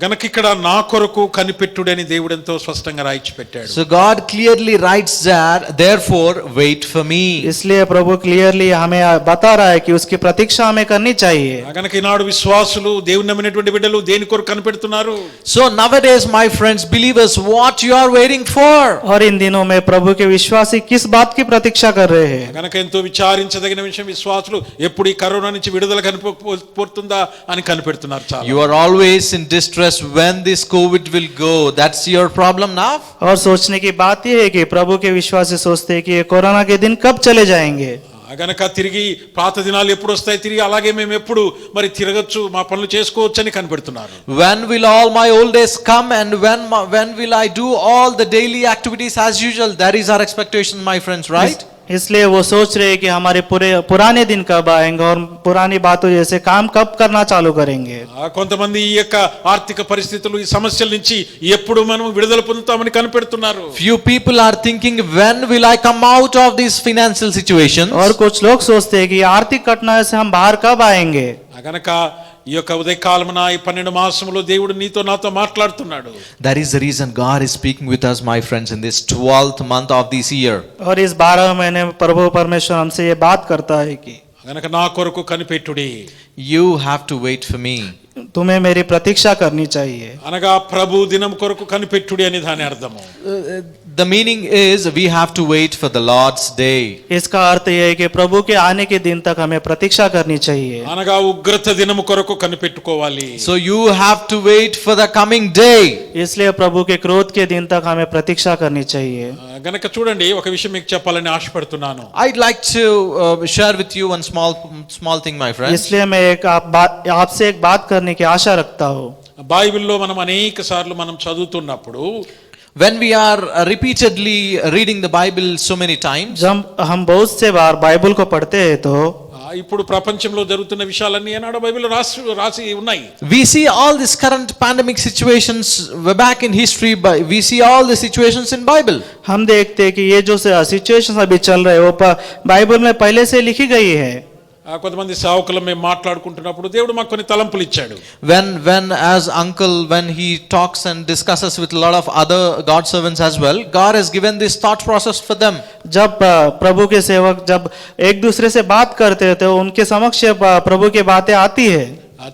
గనక ఇక్కడ నా కొరకు కనిపెట్టుడని దేవుడు ఎంతో స్పష్టంగా రాయించి పెట్టాడు. So God clearly writes there, therefore wait for me. इसलिए प्रभु क्लियरली हमें बता रहा है कि उसकी प्रतीक्षा हमें करनी चाहिए. గనక ఈనాడు విశ్వాసులు దేవుని నమ్మినటువంటి బిడ్డలు దేని కొరకు కనిపెడుతున్నారు? So nowadays, my friends, believers, what you are waiting for? और इन दिनों में प्रभु के विश्वासी किस बात की प्रतीक्षा कर रहे हैं? గనక ఎంతో విచారించదగిన విషయం, విశ్వాసులు ఎప్పుడు ఈ కరోనా నుంచి విడుదల కనిపోతుందా అని కనిపెడుతున్నారు చాలా. You are always in distress when this COVID will go. That's your problem now. और सोचने की बात यह है कि प्रभु के विश्वासी सोचते हैं कि ये कोरोना के दिन कब चले जाएंगे. గనక తిరిగి పాత దినాలు ఎప్పుడు వస్తాయి, తిరిగి అలాగే మేము ఎప్పుడు మరి తిరగచ్చు, మా పనులు చేసుకోవచ్చు అని కనిపెడుతున్నారు. When will all my old days come, and when will I do all the daily activities as usual? That is our expectation, my friends, right? इसलिए वो सोच रहे हैं कि हमारे पुराने दिन कब आएंगे और पुरानी बातों जैसे काम कब करना चालू करेंगे. కొంతమంది ఈ యొక్క ఆర్థిక పరిస్థితులు, ఈ సమస్యల నుంచి ఎప్పుడు మనం విడుదల పొందుతామని కనిపెడుతున్నారు. Few people are thinking, when will I come out of these financial situations? और कुछ लोग सोचते हैं कि आर्थिक कठिनाई से हम बाहर कब आएंगे. గనక ఈ యొక్క ఉదయకాలమున ఈ 12 మాసములో దేవుడు నీతో నాతో మాట్లాడుతున్నాడు. That is the reason God is speaking with us, my friends, in this 12th month of this year. और इस 12 महीने में प्रभु परमेश्वर हमसे ये बात करता है कि గనక నా కొరకు కనిపెట్టుడి. You have to wait for me. तुम्हें मेरी प्रतीक्षा करनी चाहिए. అనగా ప్రభు దినం కొరకు కనిపెట్టుడి అని దాని అర్థము. The meaning is we have to wait for the Lord's day. इसका अर्थ यह है कि प्रभु के आने के दिन तक हमें प्रतीक्षा करनी चाहिए. అనగా ఉగ్రత దినము కొరకు కనిపెట్టుకోవాలి. So you have to wait for the coming day. इसलिए प्रभु के क्रोध के दिन तक हमें प्रतीक्षा करनी चाहिए. గనక చూడండి, ఒక విషయం మీకు చెప్పాలని ఆశపడుతున్నాను. I'd like to share with you one small thing, my friends. इसलिए मैं आपसे एक बात करने की आशा रखता हूँ. బైబిల్లో మనం అనేక సార్లు మనం చదువుతున్నప్పుడు, When we are repeatedly reading the Bible so many times, जब हम बहुत से बार बाइबल को पढ़ते हैं तो ఇప్పుడు ప్రపంచంలో జరుగుతున్న విషయాలన్నీ ఏనాడో బైబిల్లో రాసి ఉన్నాయి. we see all these current pandemic situations back in history, we see all the situations in Bible. हम देखते हैं कि ये जो सिचुएशन अभी चल रहे हैं वो बाइबल में पहले से लिखी गई है. కొంతమంది సేవకులు మేము మాట్లాడుకుంటున్నప్పుడు దేవుడు మాకు కొన్ని తలంపులు ఇచ్చాడు. When as uncle, when he talks and discusses with a lot of other God servants as well, God has given this thought process for them. जब प्रभु के सेवक जब एक दूसरे से बात करते हैं तो उनके समक्ष प्रभु की बातें आती है.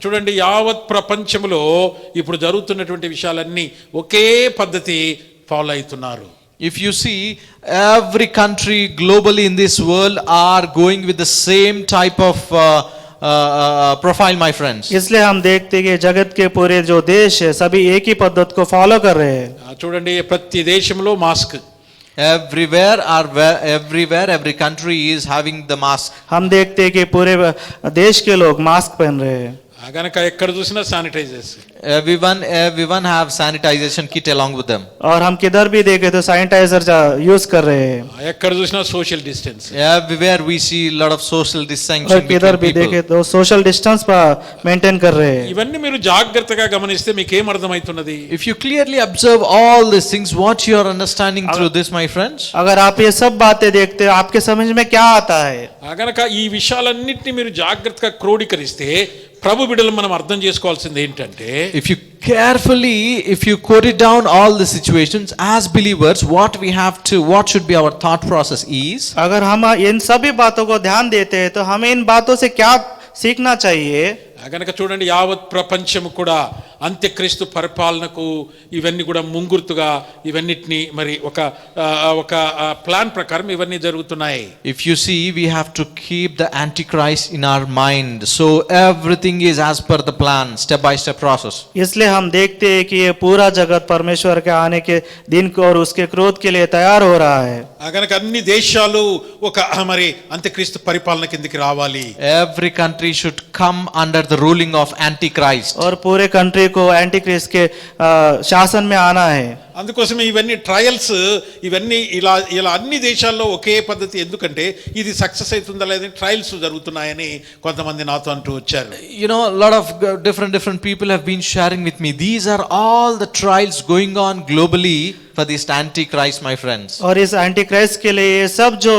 చూడండి, యావత్ ప్రపంచంలో ఇప్పుడు జరుగుతున్నటువంటి విషయాలన్నీ ఒకే పద్ధతి ఫాలో అవుతున్నారు. If you see, every country globally in this world are going with the same type of profile, my friends. इसलिए हम देखते हैं कि जगत के पूरे जो देश है सभी एक ही पद्धति को फॉलो कर रहे हैं. చూడండి, ప్రతి దేశంలో mask. Everywhere, every country is having the mask. हम देखते हैं कि पूरे देश के लोग मास्क पहन रहे हैं. గనక ఎక్కడ చూసినా sanitizers. Everyone have sanitization kit along with them. और हम किधर भी देखे तो सैनिटाइजर यूज कर रहे हैं. ఎక్కడ చూసినా social distance. Everywhere we see a lot of social distancing और between किधर भी people. देखे तो सोशल डिस्टेंस मेंटेन कर रहे हैं. ఇవన్నీ మీరు జాగ్రత్తగా గమనిస్తే మీకు ఏం అర్థమవుతున్నది? If you clearly observe all these things, what you are understanding through this, my friends? अगर आप ये सब बातें देखते हैं आपके समझ में क्या आता है? గనక ఈ విషయాలన్నింటినీ మీరు జాగ్రత్తగా క్రోడీకరిస్తే ప్రభు బిడ్డలు మనం అర్థం చేసుకోవాల్సింది ఏంటంటే, If you quote it down all the situations as believers, what should be our thought process is, अगर हम इन सभी बातों को ध्यान देते हैं तो हमें इन बातों से क्या सीखना चाहिए? గనక చూడండి, యావత్ ప్రపంచం కూడా అంత్యక్రీస్తు పరిపాలనకు ఇవన్నీ కూడా ముంగుర్తుగా ఇవన్నిటిని మరి ఒక ప్లాన్ ప్రకారం ఇవన్నీ జరుగుతున్నాయి. if you see, we have to keep the antichrist in our mind, so everything is as per the plan, step by step process. इसलिए हम देखते हैं कि ये पूरा जगत परमेश्वर के आने के दिन को और उसके क्रोध के लिए तैयार हो रहा है. గనక అన్ని దేశాలు ఒక మరి అంత్యక్రీస్తు పరిపాలన కిందకి రావాలి. Every country should come under the ruling of antichrist. और पूरे कंट्री को एंटी क्रिस्ट के शासन में आना है. అందుకోసమే ఇవన్నీ ట్రయల్స్, ఇవన్నీ ఇలా అన్ని దేశాల్లో ఒకే పద్ధతి. ఎందుకంటే ఇది సక్సెస్ అవుతుందా లేదని ట్రయల్స్ జరుగుతున్నాయని కొంతమంది నాతో అంటూ వచ్చారు. You know, a lot of different people have been sharing with me, these are all the trials going on globally for this antichrist, my friends. और इस एंटी क्राइस्ट के लिए ये सब जो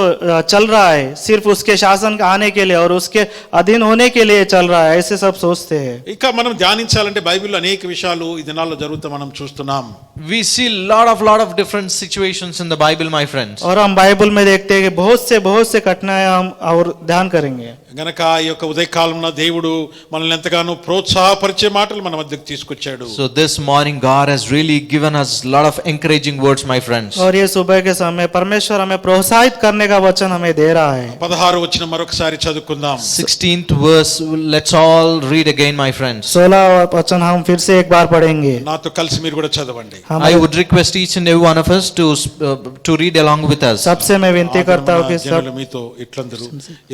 चल रहा है सिर्फ उसके शासन का आने के लिए और उसके अधीन होने के लिए चल रहा है, ऐसे सब सोचते हैं. ఇంకా మనం ధ్యానించాలంటే బైబిల్లో అనేక విషయాలు ఈ దినాల్లో జరుగుతూ మనం చూస్తున్నాం. We see lot of different situations in the Bible, my friends. और हम बाइबल में देखते हैं कि बहुत से कठिनाइयां हम और ध्यान करेंगे. గనక ఈ యొక్క ఉదయకాలంలో దేవుడు మనల్ని ఎంతగానో ప్రోత్సాహపరిచే మాటలు మన మధ్యకు తీసుకొచ్చాడు. So this morning God has really given us a lot of encouraging words, my friends. और ये सुबह के समय परमेश्वर हमें प्रोत्साहित करने का वचन हमें दे रहा है. 16 वचనం మరొకసారి చదువుకుందాం. 16th verse, let's all read again, my friends. 16 वचन हम फिर से एक बार पढ़ेंगे. నాతో కలిసి మీరు కూడా చదవండి. हम I would would request each and every one of us to read along with us. सबसे मैं विनती करता हूँ कि జనులు सब మీతో ఇట్లందరూ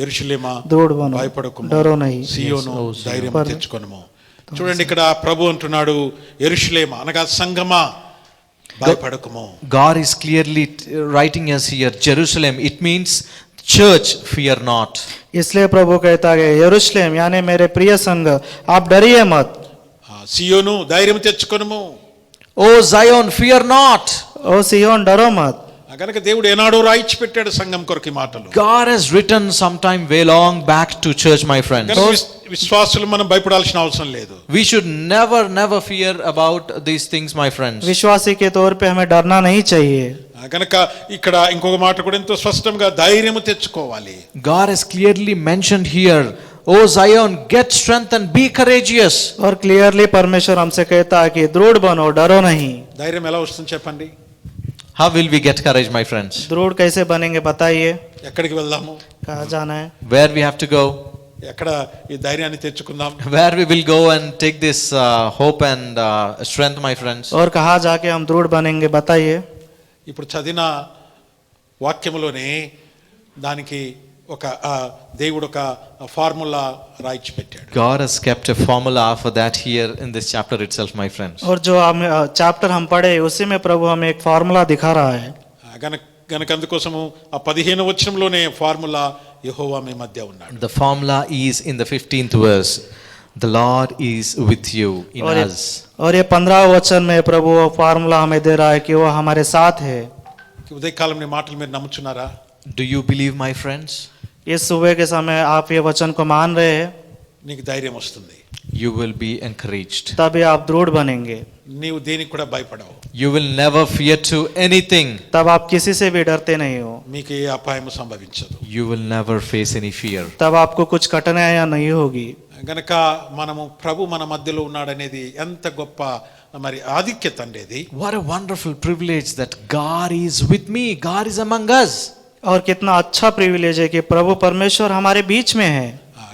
యెరూషలేమా दृढ़ बनो, భయపడకుము, डरो नहीं। సియోను Yes, ధైర్యం पर- తెచ్చుకొనుము. చూడండి ఇక్కడ ప్రభు అంటున్నాడు, యెరూషలేమా అనగా సంఘమా భయపడకుము. God is clearly writing us here, Jerusalem. It means church, fear not. इसलिए प्रभु कहता है यरूशलेम यानी मेरे प्रिय संघ, आप डरिए मत। సియోను ధైర్యం తెచ్చుకొనుము. O Zion, fear not. ओ सियोन डरो मत। కనుక దేవుడు ఏనాడో రాయించి పెట్టాడు సంఘం కొరకు ఈ మాటలు. God has written sometime way long back to church, my friends. కనుక విశ్వాసులు మనం భయపడాల్సిన అవసరం లేదు. We should never fear about these things, my friends. विश्वासी के तौर पे हमें डरना नहीं चाहिए। కనుక ఇక్కడ ఇంకొక మాట కూడా ఎంతో స్పష్టంగా ధైర్యము తెచ్చుకోవాలి. God has clearly mentioned here, O Zion, get strength and be courageous. और क्लियरली परमेश्वर हमसे कहता है कि दृढ़ बनो, डरो नहीं। ధైర్యం ఎలా వస్తుంది చెప్పండి? How will we get courage, my friends? दृढ़ कैसे बनेंगे बताइए। ఎక్కడికి వెళ్దాము? कहाँ जाना है? Where we have to go? ఎక్కడ ఈ ధైర్యాన్ని తెచ్చుకుందాం? Where we will go and take this hope and strength, my friends? और कहाँ जाके हम दृढ़ बनेंगे बताइए। ఇప్పుడు చదివిన వాక్యములోనే దానికి ఒక దేవుడు ఒక ఫార్ములా రాయించి పెట్టాడు. God has kept a formula for that here in this chapter itself, my friends. और जो हम चैप्टर हम पढ़े उसी में प्रभु हमें एक फार्मूला दिखा रहा है। గనక అందుకోసము ఆ 15వ వచనంలోనే ఫార్ములా యెహోవా మీ మధ్య ఉన్నాడు. The formula is in the 15th verse. The Lord is with you, in us. और ये 15 वचन में प्रभु वो फार्मूला हमें दे रहा है कि वो हमारे साथ है। ఉదయకాలం నీ మాటలు మీరు నమ్ముచున్నారా? Do you believe, my friends? इस सुबह के समय आप ये वचन को मान रहे हैं, నీకు ధైర్యం వస్తుంది. You will be encouraged. तभी आप दृढ़ बनेंगे। నీవు దేనికి కూడా భయపడవు. You will never fear to anything. तब आप किसी से भी डरते नहीं हो। మీకు ఏ అపాయము సంభవించదు. You will never face any fear. तब आपको कुछ कठिनाइयां नहीं होगी। గనక మనము ప్రభు మన మధ్యలో ఉన్నాడనేది ఎంత గొప్ప మరి ఆధిక్యత అండి ఇది. What a wonderful privilege that God is with me. God is among us. और कितना अच्छा प्रिविलेज है कि प्रभु परमेश्वर हमारे बीच में है।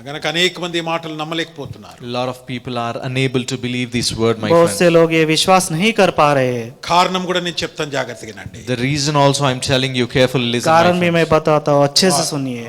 గనక అనేక మంది ఈ మాటలు నమ్మలేకపోతున్నారు. A lot of people are unable to believe this word, my बहुत friends. से लोग ये विश्वास नहीं कर पा रहे हैं। కారణం కూడా నేను చెప్తాను జాగ్రత్తగానండి. The reason also I'm telling you carefully, listen, my कारण भी friends. मैं बताता हूँ, अच्छे से सुनिए।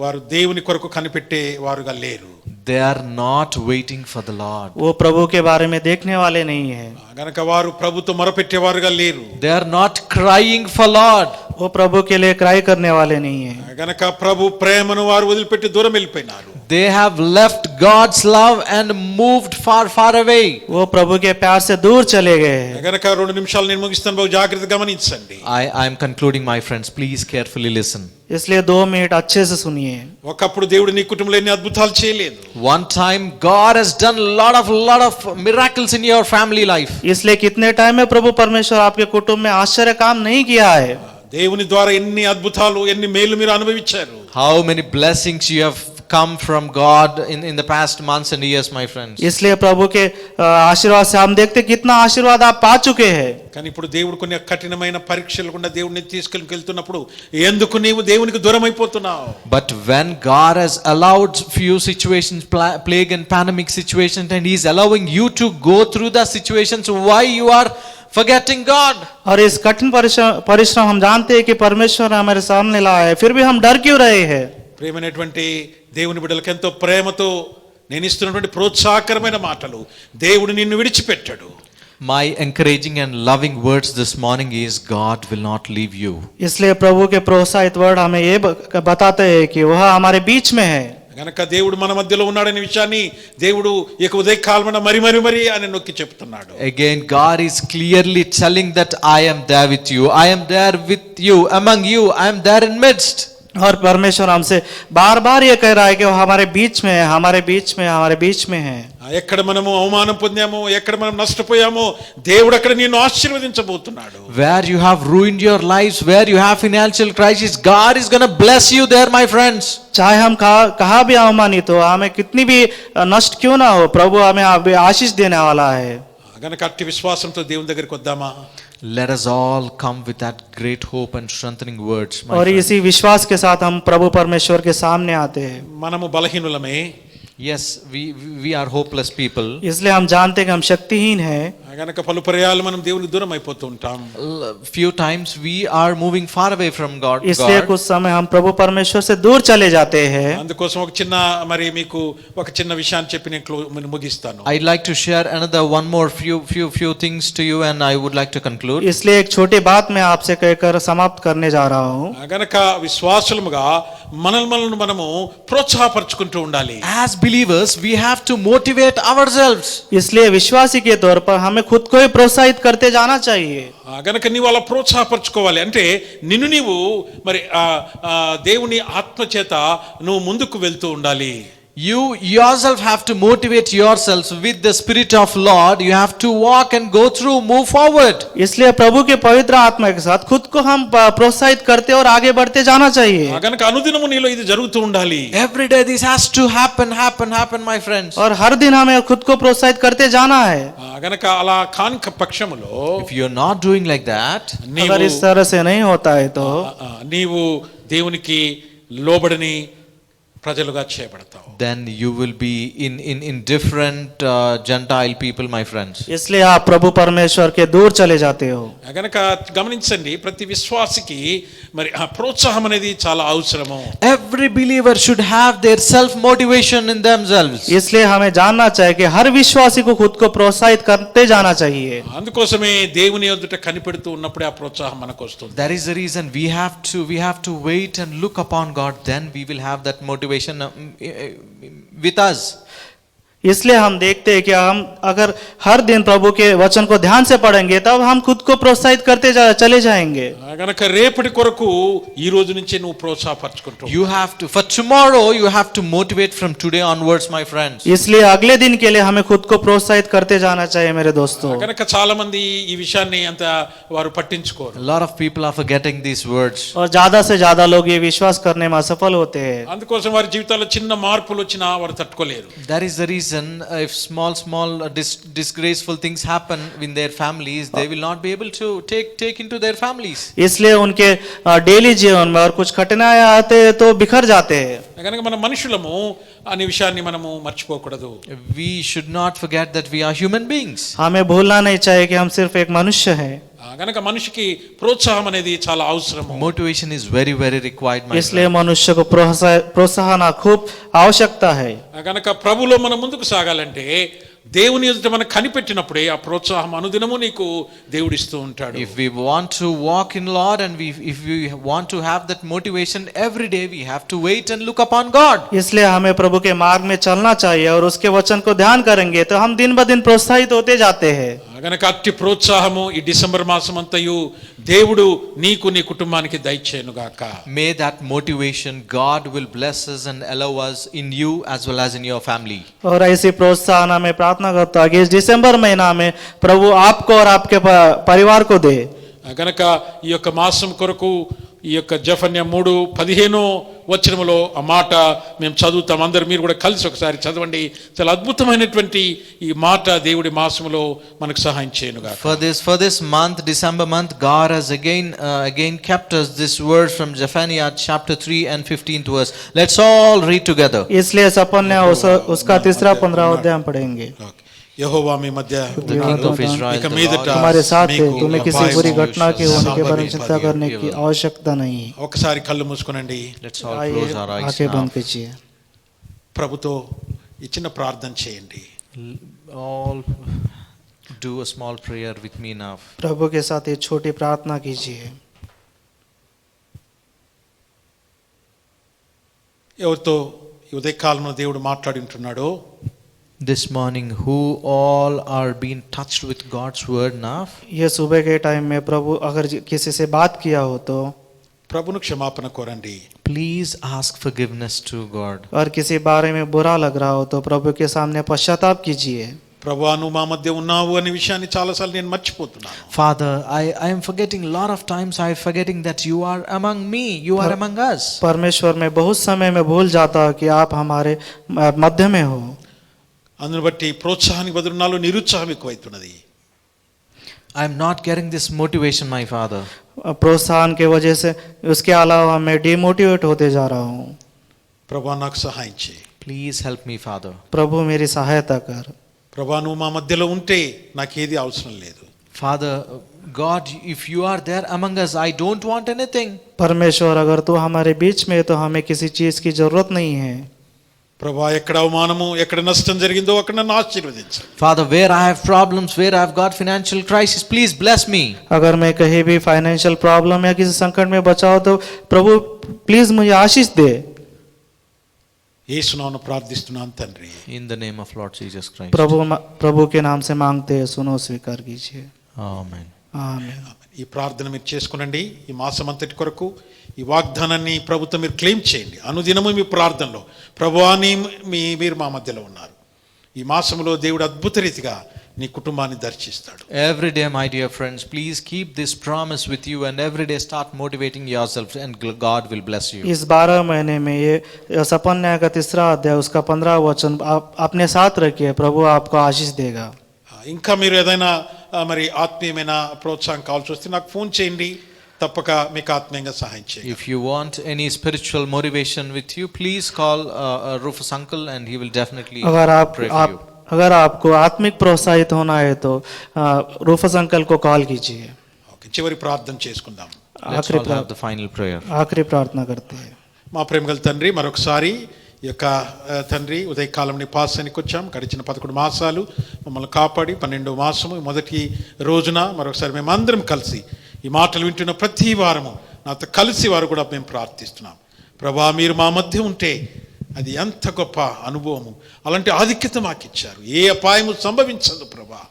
వారు దేవుని కొరకు కనిపెట్టే వారుగా లేరు. They are not waiting for the Lord. वो प्रभु के बारे में देखने वाले नहीं है। గనక వారు ప్రభుతో మొరపెట్టేవారుగా లేరు. They are not crying for Lord. वो प्रभु के लिए क्राई करने वाले नहीं है। గనక ప్రభు ప్రేమను వారు వదిలిపెట్టి దూరం వెళ్ళిపోయినారు. They have left God's love and moved far away. वो प्रभु के प्यार से दूर चले गए। గనక 2 నిమిషాలు నేను ముగిస్తాను, బాగా జాగ్రత్తగా గమనించండి. I am concluding, my friends. Please carefully listen. इसलिए 2 मिनट अच्छे से सुनिए। ఒకప్పుడు దేవుడు నీ కుటుంబంలో ఎన్ని అద్భుతాలు చేయలేదు. One time God has done lot of miracles in your family life. इसलिए कितने टाइम में प्रभु परमेश्वर आपके कुटुंब में आश्चर्य काम नहीं किया है। దేవుని ద్వారా ఎన్ని అద్భుతాలు ఎన్ని మేలు మీరు అనుభవించారు. How many blessings you have come from God in the past months and years, my friends. इसलिए प्रभु के आशीर्वाद से हम देखते कितना आशीर्वाद आप पा चुके हैं। కానీ ఇప్పుడు దేవుడు కొన్ని కఠినమైన పరీక్షలు గుండా దేవుడిని తీసుకెళ్తున్నప్పుడు ఎందుకు నీవు దేవునికి దూరం అయిపోతున్నావు? But when God has allowed few situations, plague and pandemic situations, and He is allowing you to go through the situations, why you are forgetting God? और इस कठिन परिश्रम हम जानते हैं कि परमेश्वर ने हमारे सामने लाया है, फिर भी हम डर क्यों रहे हैं? ప్రేమైనటువంటి దేవుని బిడ్డలకు ఎంతో ప్రేమతో నేను ఇస్తున్నటువంటి ప్రోత్సాహకరమైన మాటలు, దేవుడు నిన్ను విడిచిపెట్టాడు. My encouraging and loving words this morning is God will not leave you. इसलिए प्रभु के प्रोत्साहित वर्ड हमें ये बताते हैं कि वह हमारे बीच में है। గనక దేవుడు మన మధ్యలో ఉన్నాడనే విషయాన్ని దేవుడు ఇక ఉదయకాలమున మరి అని నొక్కి చెప్తున్నాడు. Again, God is clearly telling that I am there with you. I am there with you, among you. I am there in midst. और परमेश्वर हमसे बार-बार ये कह रहा है कि वो हमारे बीच में है, हमारे बीच में, हमारे बीच में है। ఎక్కడ మనము అవమానం పొందామో, ఎక్కడ మనం నష్టపోయామో, దేవుడు అక్కడ నిన్ను ఆశీర్వదించబోతున్నాడు. Where you have ruined your lives, where you have financial crisis, God is going to bless you there, my friends. चाहे हम कहाँ भी अवमानित हो, हमें कितनी भी नष्ट क्यों ना हो, प्रभु हमें आशीष देने वाला है। గనక అట్టి విశ్వాసంతో దేవుని దగ్గరికి వద్దామా? Let us all come with that great hope and strengthening words, my और friends. इसी विश्वास के साथ हम प्रभु परमेश्वर के सामने आते हैं। మనము బలహీనులమే. Yes, we are hopeless people. इसलिए हम जानते हैं कि हम शक्तिहीन हैं। గనక పలు పర్యాలు మనం దేవునికి దూరం అయిపోతూ ఉంటాం. Few times we are moving far away from God. इसलिए कुछ समय हम प्रभु परमेश्वर से दूर चले जाते हैं. అందుకోసం ఒక చిన్న మరి మీకు ఒక చిన్న విషయాన్ని చెప్పి నేను ముగిస్తాను. I'd like to share another one more few things to you, and I would like to conclude. इसलिए एक छोटी बात मैं आपसे कहकर समाप्त करने जा रहा हूँ. గనక విశ్వాసులుగా మనల్ని మనము ప్రోత్సాహపరచుకుంటూ ఉండాలి. As believers, we have to motivate ourselves. इसलिए विश्वासी के तौर पर हमें खुद को ही प्रोत्साहित करते जाना चाहिए. గనక నీవు అలా ప్రోత్సాహపరచుకోవాలి అంటే నిన్ను నీవు మరి దేవుని ఆత్మ చేత నువ్వు ముందుకు వెళ్తూ ఉండాలి. You yourself have to motivate yourselves with the Spirit of Lord. You have to walk and go through, move forward. इसलिए प्रभु के पवित्र आत्मा के साथ खुद को हम प्रोत्साहित करते और आगे बढ़ते जाना चाहिए. గనక అనుదినము నీలో ఇది జరుగుతూ ఉండాలి. Every day this has to happen, my friends. और हर दिन हमें खुद को प्रोत्साहित करते जाना है. గనక అలా కాని పక్షములో If you're not doing like that, अगर इस तरह से नहीं होता है तो నీవు దేవునికి లోబడని ప్రజలుగా చేయబడతావు. then you will be in different Gentile people, my friends. इसलिए आप प्रभु परमेश्वर के दूर चले जाते हो. గనక గమనించండి, ప్రతి విశ్వాసికి మరి ఆ ప్రోత్సాహం అనేది చాలా అవసరము. Every believer should have their self motivation in themselves. इसलिए हमें जानना चाहिए कि हर विश्वासी को खुद को प्रोत्साहित करते जाना चाहिए. అందుకోసమే దేవుని ఎదుట కనిపెడుతూ ఉన్నప్పుడే ఆ ప్రోత్సాహం మనకు వస్తుంది. That is the reason we have to wait and look upon God, then we will have that motivation with us. इसलिए हम देखते हैं कि हम अगर हर दिन प्रभु के वचन को ध्यान से पढ़ेंगे तब हम खुद को प्रोत्साहित करते चले जाएंगे. గనక రేపటి కొరకు ఈ రోజు నుంచి నువ్వు ప్రోత్సాహపరచుకుంటూ You have to, for tomorrow you have to motivate from today onwards, my friends. इसलिए अगले दिन के लिए हमें खुद को प्रोत्साहित करते जाना चाहिए मेरे दोस्तों. గనక చాలా మంది ఈ విషయాన్ని అంత వారు పట్టించుకోరు. A lot of people are forgetting these words. और ज्यादा से ज्यादा लोग ये विश्वास करने में असफल होते हैं. అందుకోసం వారి జీవితాల్లో చిన్న మార్పులు వచ్చినా వారు తట్టుకోలేరు. That is the reason if small disgraceful things happen in their families, they will not be able to take into their families. इसलिए उनके डेली जीवन में और कुछ कठिनाइयां आते हैं तो बिखर जाते हैं. గనక మన మనుషులము అనే విషయాన్ని మనము మర్చిపోకూడదు. We should not forget that we are human beings. हमें भूलना नहीं चाहिए कि हम सिर्फ एक मनुष्य हैं. గనక మనిషికి ప్రోత్సాహం అనేది చాలా అవసరము. Motivation is very required, my इसलिए friend. मनुष्य को प्रोत्साहन खूब आवश्यकता है. గనక ప్రభులో మనం ముందుకు సాగాలంటే దేవుని ఎదుట మనం కనిపెట్టినప్పుడే ఆ ప్రోత్సాహం అనుదినము నీకు దేవుడిస్తూ ఉంటాడు. If we want to walk in Lord and if we want to have that motivation every day, we have to wait and look upon God. इसलिए हमें प्रभु के मार्ग में चलना चाहिए और उसके वचन को ध्यान करेंगे तो हम दिन ब दिन प्रोत्साहित होते जाते हैं. గనక అట్టి ప్రోత్సాహము ఈ డిసెంబర్ మాసమంతయు దేవుడు నీకు నీ కుటుంబానికి దయచేయును గాక. May that motivation God will bless us and allow us in you as well as in your family. और ऐसी प्रोत्साहन हमें प्रार्थना करता है कि इस दिसंबर महीना में प्रभु आपको और आपके परिवार को दे. గనక ఈ యొక్క మాసం కొరకు ఈ యొక్క జెఫన్యా 3:15 వచనములో ఆ మాట మేము చదువుతాం. అందరూ మీరు కూడా కలిసి ఒకసారి చదవండి. చాలా అద్భుతమైనటువంటి ఈ మాట దేవుడి మాసములో మనకు సహాయం చేయనుగా. For this month, December month, God has again kept us this word from Zephaniah chapter 3 and 15th verse. Let's all read together. इसलिए अपन ने उसका 3-15 अध्याय हम पढ़ेंगे. యెహోవా మీ మధ్య The king of Israel, ఇక the మీదట Lord, तुम्हारे साथ है. మీకు तुम्हें किसी అపాయము बुरी घटना के होने के बारे में संभवित चिंता करने की आवश्यकता नहीं है. ఒకసారి కళ్ళు మూసుకొనండి. let's all आइए close our eyes आंखें now. बंद कीजिए. ప్రభుతో ఈ చిన్న ప్రార్థన చేయండి. All do a small prayer with me now. प्रभु के साथ ये छोटी प्रार्थना कीजिए. ఎవరితో ఈ ఉదయకాలంలో దేవుడు మాట్లాడి ఉంటున్నాడో This morning, who all are being touched with God's word now? ये सुबह के टाइम में प्रभु अगर किसी से बात किया हो तो ప్రభును క్షమాపణ కోరండి. Please ask forgiveness to God. और किसी बारे में बुरा लग रहा हो तो प्रभु के सामने पश्चाताप कीजिए. ప్రభువా నువ్వు మా మధ్య ఉన్నావు అనే విషయాన్ని చాలాసార్లు నేను మర్చిపోతున్నాను. Father, I am forgetting a lot of times. I am forgetting that you are among me. You are among us. परमेश्वर में बहुत समय में भूल जाता हूं कि आप हमारे मध्य में हो. అందును బట్టి ప్రోత్సాహానికి బదులు నాలో నిరుత్సాహం ఎక్కువైతున్నది. I am not getting this motivation, my Father. प्रोत्साहन के वजह से उसके अलावा मैं डिमोटिवेट होते जा रहा हूँ. ప్రభువా నాకు సహాయం చేయి. Please help me, Father. प्रभु मेरी सहायता कर. ప్రభా నువ్వు మా మధ్యలో ఉంటే నాకేది అవసరం లేదు. Father, God, if you are there among us, I don't want anything. परमेश्वर अगर तू हमारे बीच में है तो हमें किसी चीज की जरूरत नहीं है. ప్రభా ఎక్కడ అవమానము ఎక్కడ నష్టం జరిగిందో అక్కడ నన్ను ఆశీర్వదించు. Father, where I have problems, where I have got financial crisis, please bless me. अगर मैं कहीं भी फाइनेंशियल प्रॉब्लम या किसी संकट में बचाओ तो प्रभु प्लीज मुझे आशीष दे. యేసు నామమున ప్రార్థిస్తున్నాను తండ్రి. In the name of Lord Jesus Christ. प्रभु के नाम से मांगते हैं, सुनो स्वीकार कीजिए. Amen. आमीन. ఈ ప్రార్థన మీరు చేసుకునండి. ఈ మాసం అంతటి కొరకు ఈ వాగ్దానాన్ని ప్రభుత్వం మీరు క్లెయిమ్ చేయండి. అనుదినము మీ ప్రార్థనలో ప్రభువా మీరు మా మధ్యలో ఉన్నారు. ఈ మాసంలో దేవుడు అద్భుత రీతిగా నీ కుటుంబాన్ని దర్శిస్తాడు. Every day, my dear friends, please keep this promise with you and every day start motivating yourself and God will bless you. इस 12 महीने में ये सपन्या का 3रा अध्याय उसका 15वां वचन आप अपने साथ रखिए, प्रभु आपको आशीष देगा. ఇంకా మీరు ఏదైనా మరి ఆత్మీయమైన ప్రోత్సాహం కావాల్సి వస్తే నాకు ఫోన్ చేయండి, తప్పక మీకు ఆత్మీయంగా సహాయం చేయండి. If you want any spiritual motivation with you, please call Rufus uncle and he will definitely pray for you. अगर आपको आत्मिक प्रोत्साहित होना है तो रूफस अंकल को कॉल कीजिए. ఓకే, చివరి ప్రార్థన చేసుకుందాం. Let's all have the final prayer. आखिरी प्रार्थना करते हैं. మా ప్రేమగల తండ్రి, మరొకసారి ఈ యొక్క తండ్రి ఉదయకాలం నీ పాసానికి వచ్చాం. గడిచిన 11 మాసాలు మమ్మల్ని కాపాడి 12వ మాసము మొదటి రోజున మరొకసారి మేమందరం కలిసి ఈ మాటలు వింటున్న ప్రతి వారము నాతో కలిసి వారు కూడా మేము ప్రార్థిస్తున్నాం. ప్రభా మీరు మా మధ్య ఉంటే అది ఎంత గొప్ప అనుభవము. అలాంటి ఆధిక్యత మాకు ఇచ్చారు. ఏ అపాయము సంభవించదు ప్రభా.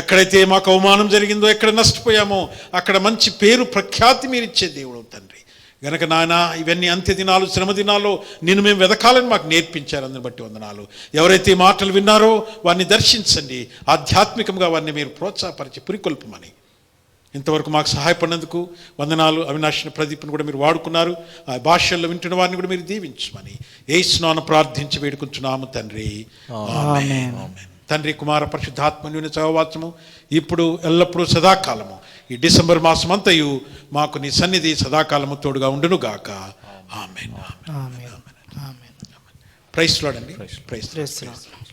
ఎక్కడైతే మాకు అవమానం జరిగిందో, ఎక్కడ నష్టపోయామో అక్కడ మంచి పేరు ప్రఖ్యాతి మీరు ఇచ్చే దేవుడు తండ్రి. గనక నాయన ఇవన్నీ అంత్య దినాలు, శ్రమ దినాల్లో నిన్ను మేము వెదకాలని మాకు నేర్పించారు. అందుని బట్టి వందనాలు. ఎవరైతే మాటలు విన్నారో వారిని దర్శించండి, ఆధ్యాత్మికంగా వారిని మీరు ప్రోత్సాహపరిచి పురికొల్పమని ఇంతవరకు మాకు సహాయపడినందుకు వందనాలు. అవినాశిని ప్రదీప్ను కూడా మీరు వాడుకున్నారు. ఆ భాషల్లో వింటున్న వారిని కూడా మీరు దీవించమని యేసు నామమున ప్రార్థించి వేడుకుంటున్నాము తండ్రి. ఆమేన్. తండ్రి కుమార పరిశుద్ధాత్మని సహవాసము ఇప్పుడు ఎల్లప్పుడూ సదాకాలము ఈ డిసెంబర్ మాసం అంతయు మాకు నీ సన్నిధి సదాకాలము తోడుగా ఉండును గాక. Amen. Amen. Amen. Praise lord అండి. Praise praise lord.